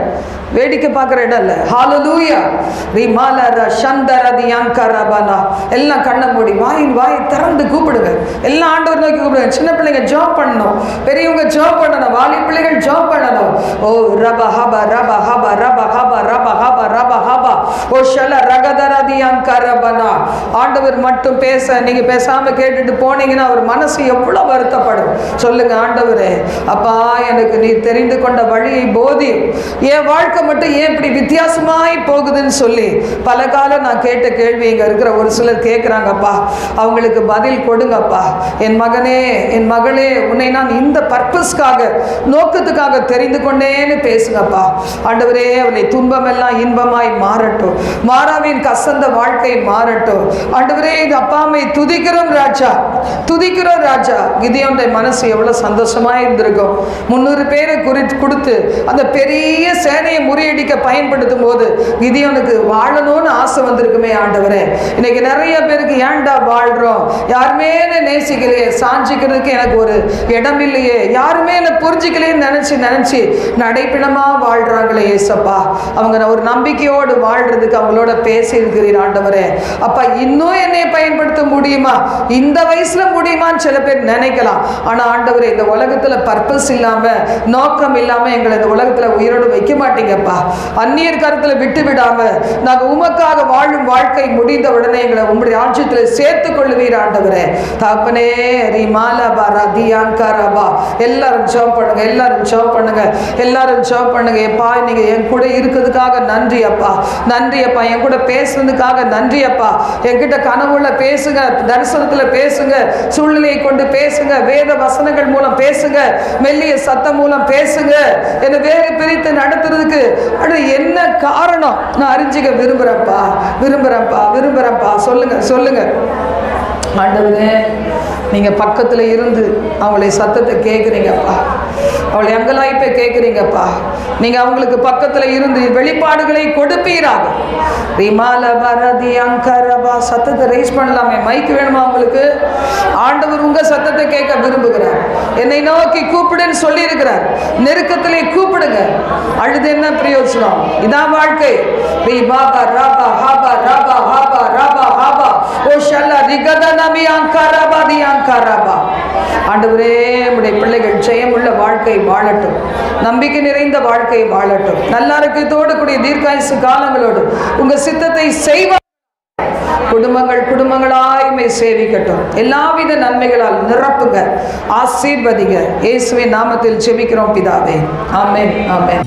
வேடிக்கை பார்க்குற இடம் இல்லை. ஹalleluya ரிமாலர சந்தரதி அங்கரபனா. எல்லாம் கண்ணை மூடி வாய் திறந்து கூப்பிடுங்க. எல்லாம் ஆண்டவர் நோக்கி கூப்பிடுங்க. சின்ன பிள்ளைங்க ஜெபம் பண்ணணும், பெரியவங்க ஜெபம் பண்ணணும், வாலி பிள்ளைகள் ஜெபம் பண்ணணும். ஓ ரப ஹப ரப ஹப ரப ஹப ரப ஹப ரப ஹப ஓ ஷல ரகதரதி அங்கரபனா. ஆண்டவர் மட்டும் பேச, நீங்க பேசாம கேட்டுட்டு போனீங்கன்னா அவர் மனசு எவ்வளவு வருத்தப்படும். சொல்லுங்க, ஆண்டவரே அப்பா எனக்கு நீ தெரிந்து கொண்ட வழியை போதி, என் வாழ்க்கை மட்டும் ஏன் இப்படி வித்தியாசமாய் போகுதுன்னு சொல்லி பல காலம் நான் கேட்ட கேள்வி இங்க இருக்கிற ஒரு சிலர் கேட்குறாங்கப்பா. அவங்களுக்கு பதில் கொடுங்கப்பா. என் மகனே, என் மகளே, உன்னை நான் இந்த பர்பஸ்க்காக, நோக்கத்துக்காக தெரிந்து கொண்டேன்னு பேசுங்கப்பா. ஆண்டவரே அவனை துன்பமெல்லாம் இன்பமாய் மாறட்டும், மாறாவின் கசந்த வாழ்க்கை மாறட்டும். ஆண்டவரே எங்க அப்பாமை துதிக்கிறோம் ராஜா, துதிக்கிறோம் ராஜா. கிதியோனுடைய மனசு எவ்வளவு சந்தோஷமா இருந்திருக்கும். 300 பேரை கொடுத்து அந்த பெரிய சேனையை முறியடிக்க பயன்படுத்தும் போது கிதியோனுக்கு வாழணும்னு ஆசை வந்திருக்குமே. ஆண்டவரே இன்னைக்கு நிறைய பேருக்கு ஏன்டா வாழ்றோம், யாருமே என்ன நேசிக்கலையே, சாஞ்சிக்கிறதுக்கு எனக்கு ஒரு இடம் இல்லையே, யாருமே என்ன புரிஞ்சிக்கலையேன்னு நினைச்சு நடைப்பிணமா வாழ்றாங்களே ஏசப்பா. அவங்க ஒரு நம்பிக்கையோடு வாழ்றதுக்கு அவங்களோட பேசி இருக்கிறீர் ஆண்டவரே. அப்பா இன்னும் என்னை பயன்படுத்த முடியுமா, இந்த வயசுல முடியுமான்னு சில பேர் நினைக்கலாம். ஆனா ஆண்டவரே இந்த உலகத்துல பர்பஸ் இல்லாம, நோக்கம் இல்லாம எங்களை இந்த உலகத்துல உயிரோடு வைக்க மாட்டீங்கப்பா. அந்நியர் கருத்துல விட்டு விடாம நாங்கள் உமக்காக வாழும் வாழ்க்கை முடிந்த உடனே எங்களை உங்களுடைய ஆட்சியத்தில் சேர்த்துக் கொள்ளுவீர் ஆண்டவரே. தகப்பனே ரிமாலபா ரதியான்கரபா. எல்லாரும் ஜெபம் பண்ணுங்க, எல்லாரும் ஜெபம் பண்ணுங்க, எல்லாரும் ஜெபம் பண்ணுங்க. எப்பா நீங்க என் கூட இருக்கிறதுக்காக நன்றி அப்பா, நன்றி அப்பா. என் கூட பேசுனதுக்காக நன்றி அப்பா. என்கிட்ட கனவுல பேசுங்க, தரிசனத்துல பேசுங்க, சூழ்நிலையை கொண்டு பேசுங்க, வேத வசனங்கள் மூலம் பேசுங்க, மெல்லிய சத்தம் மூலம் பேசுங்க. என்னை வேறு பிரித்து நடத்துறதுக்கு என்ன காரணம் நான் அறிஞ்சிக்க விரும்புறேன்ப்பா. சொல்லுங்க ஆண்டவரே. நீங்க பக்கத்துல இருந்து அவங்களுடைய சத்தத்தை கேட்குறீங்கப்பா, அவளை அங்கலாய்ப்பை கேட்குறீங்கப்பா. நீங்க அவங்களுக்கு பக்கத்துல இருந்து வெளிப்பாடுகளை கொடுப்பீராக. ரிமால பரதி அங்கரபா. சத்தத்தை ரைஸ் பண்ணலாமே, மைக் வேணுமா உங்களுக்கு? ஆண்டவர் உங்க சத்தத்தை கேட்க விரும்புகிறார். என்னை நோக்கி கூப்பிடுன்னு சொல்லி இருக்கிறார். நெருக்கத்திலே கூப்பிடுங்க. அழுது என்ன பிரயோஜனம்? இதான் வாழ்க்கை. ரிபாபா ரபா ஹபா ரபா ஹபா ரபா ஹபா ஓ ஷல்லா ரிகதனமி அங்கரபா தி அங்கரபா. ஆண்டவரே உம்முடைய பிள்ளைகள் ஜெயமுள்ள வாழ்க்கை வாழட்டும், நம்பிக்கை நிறைந்த வாழ்க்கை வாழட்டும், நல்லாரோக்கியத்தோடு கூடிய தீர்க்காயுசு காலங்களோடு உங்க சித்தத்தை செய்வார். குடும்பங்களாய்மை சேவிக்கட்டும். எல்லாவித நன்மைகளால் நிரப்புங்க, ஆசீர்வதிங்க. இயேசுவின் நாமத்தில் ஜெபிக்கிறோம் பிதாவே. ஆமென், ஆமென்.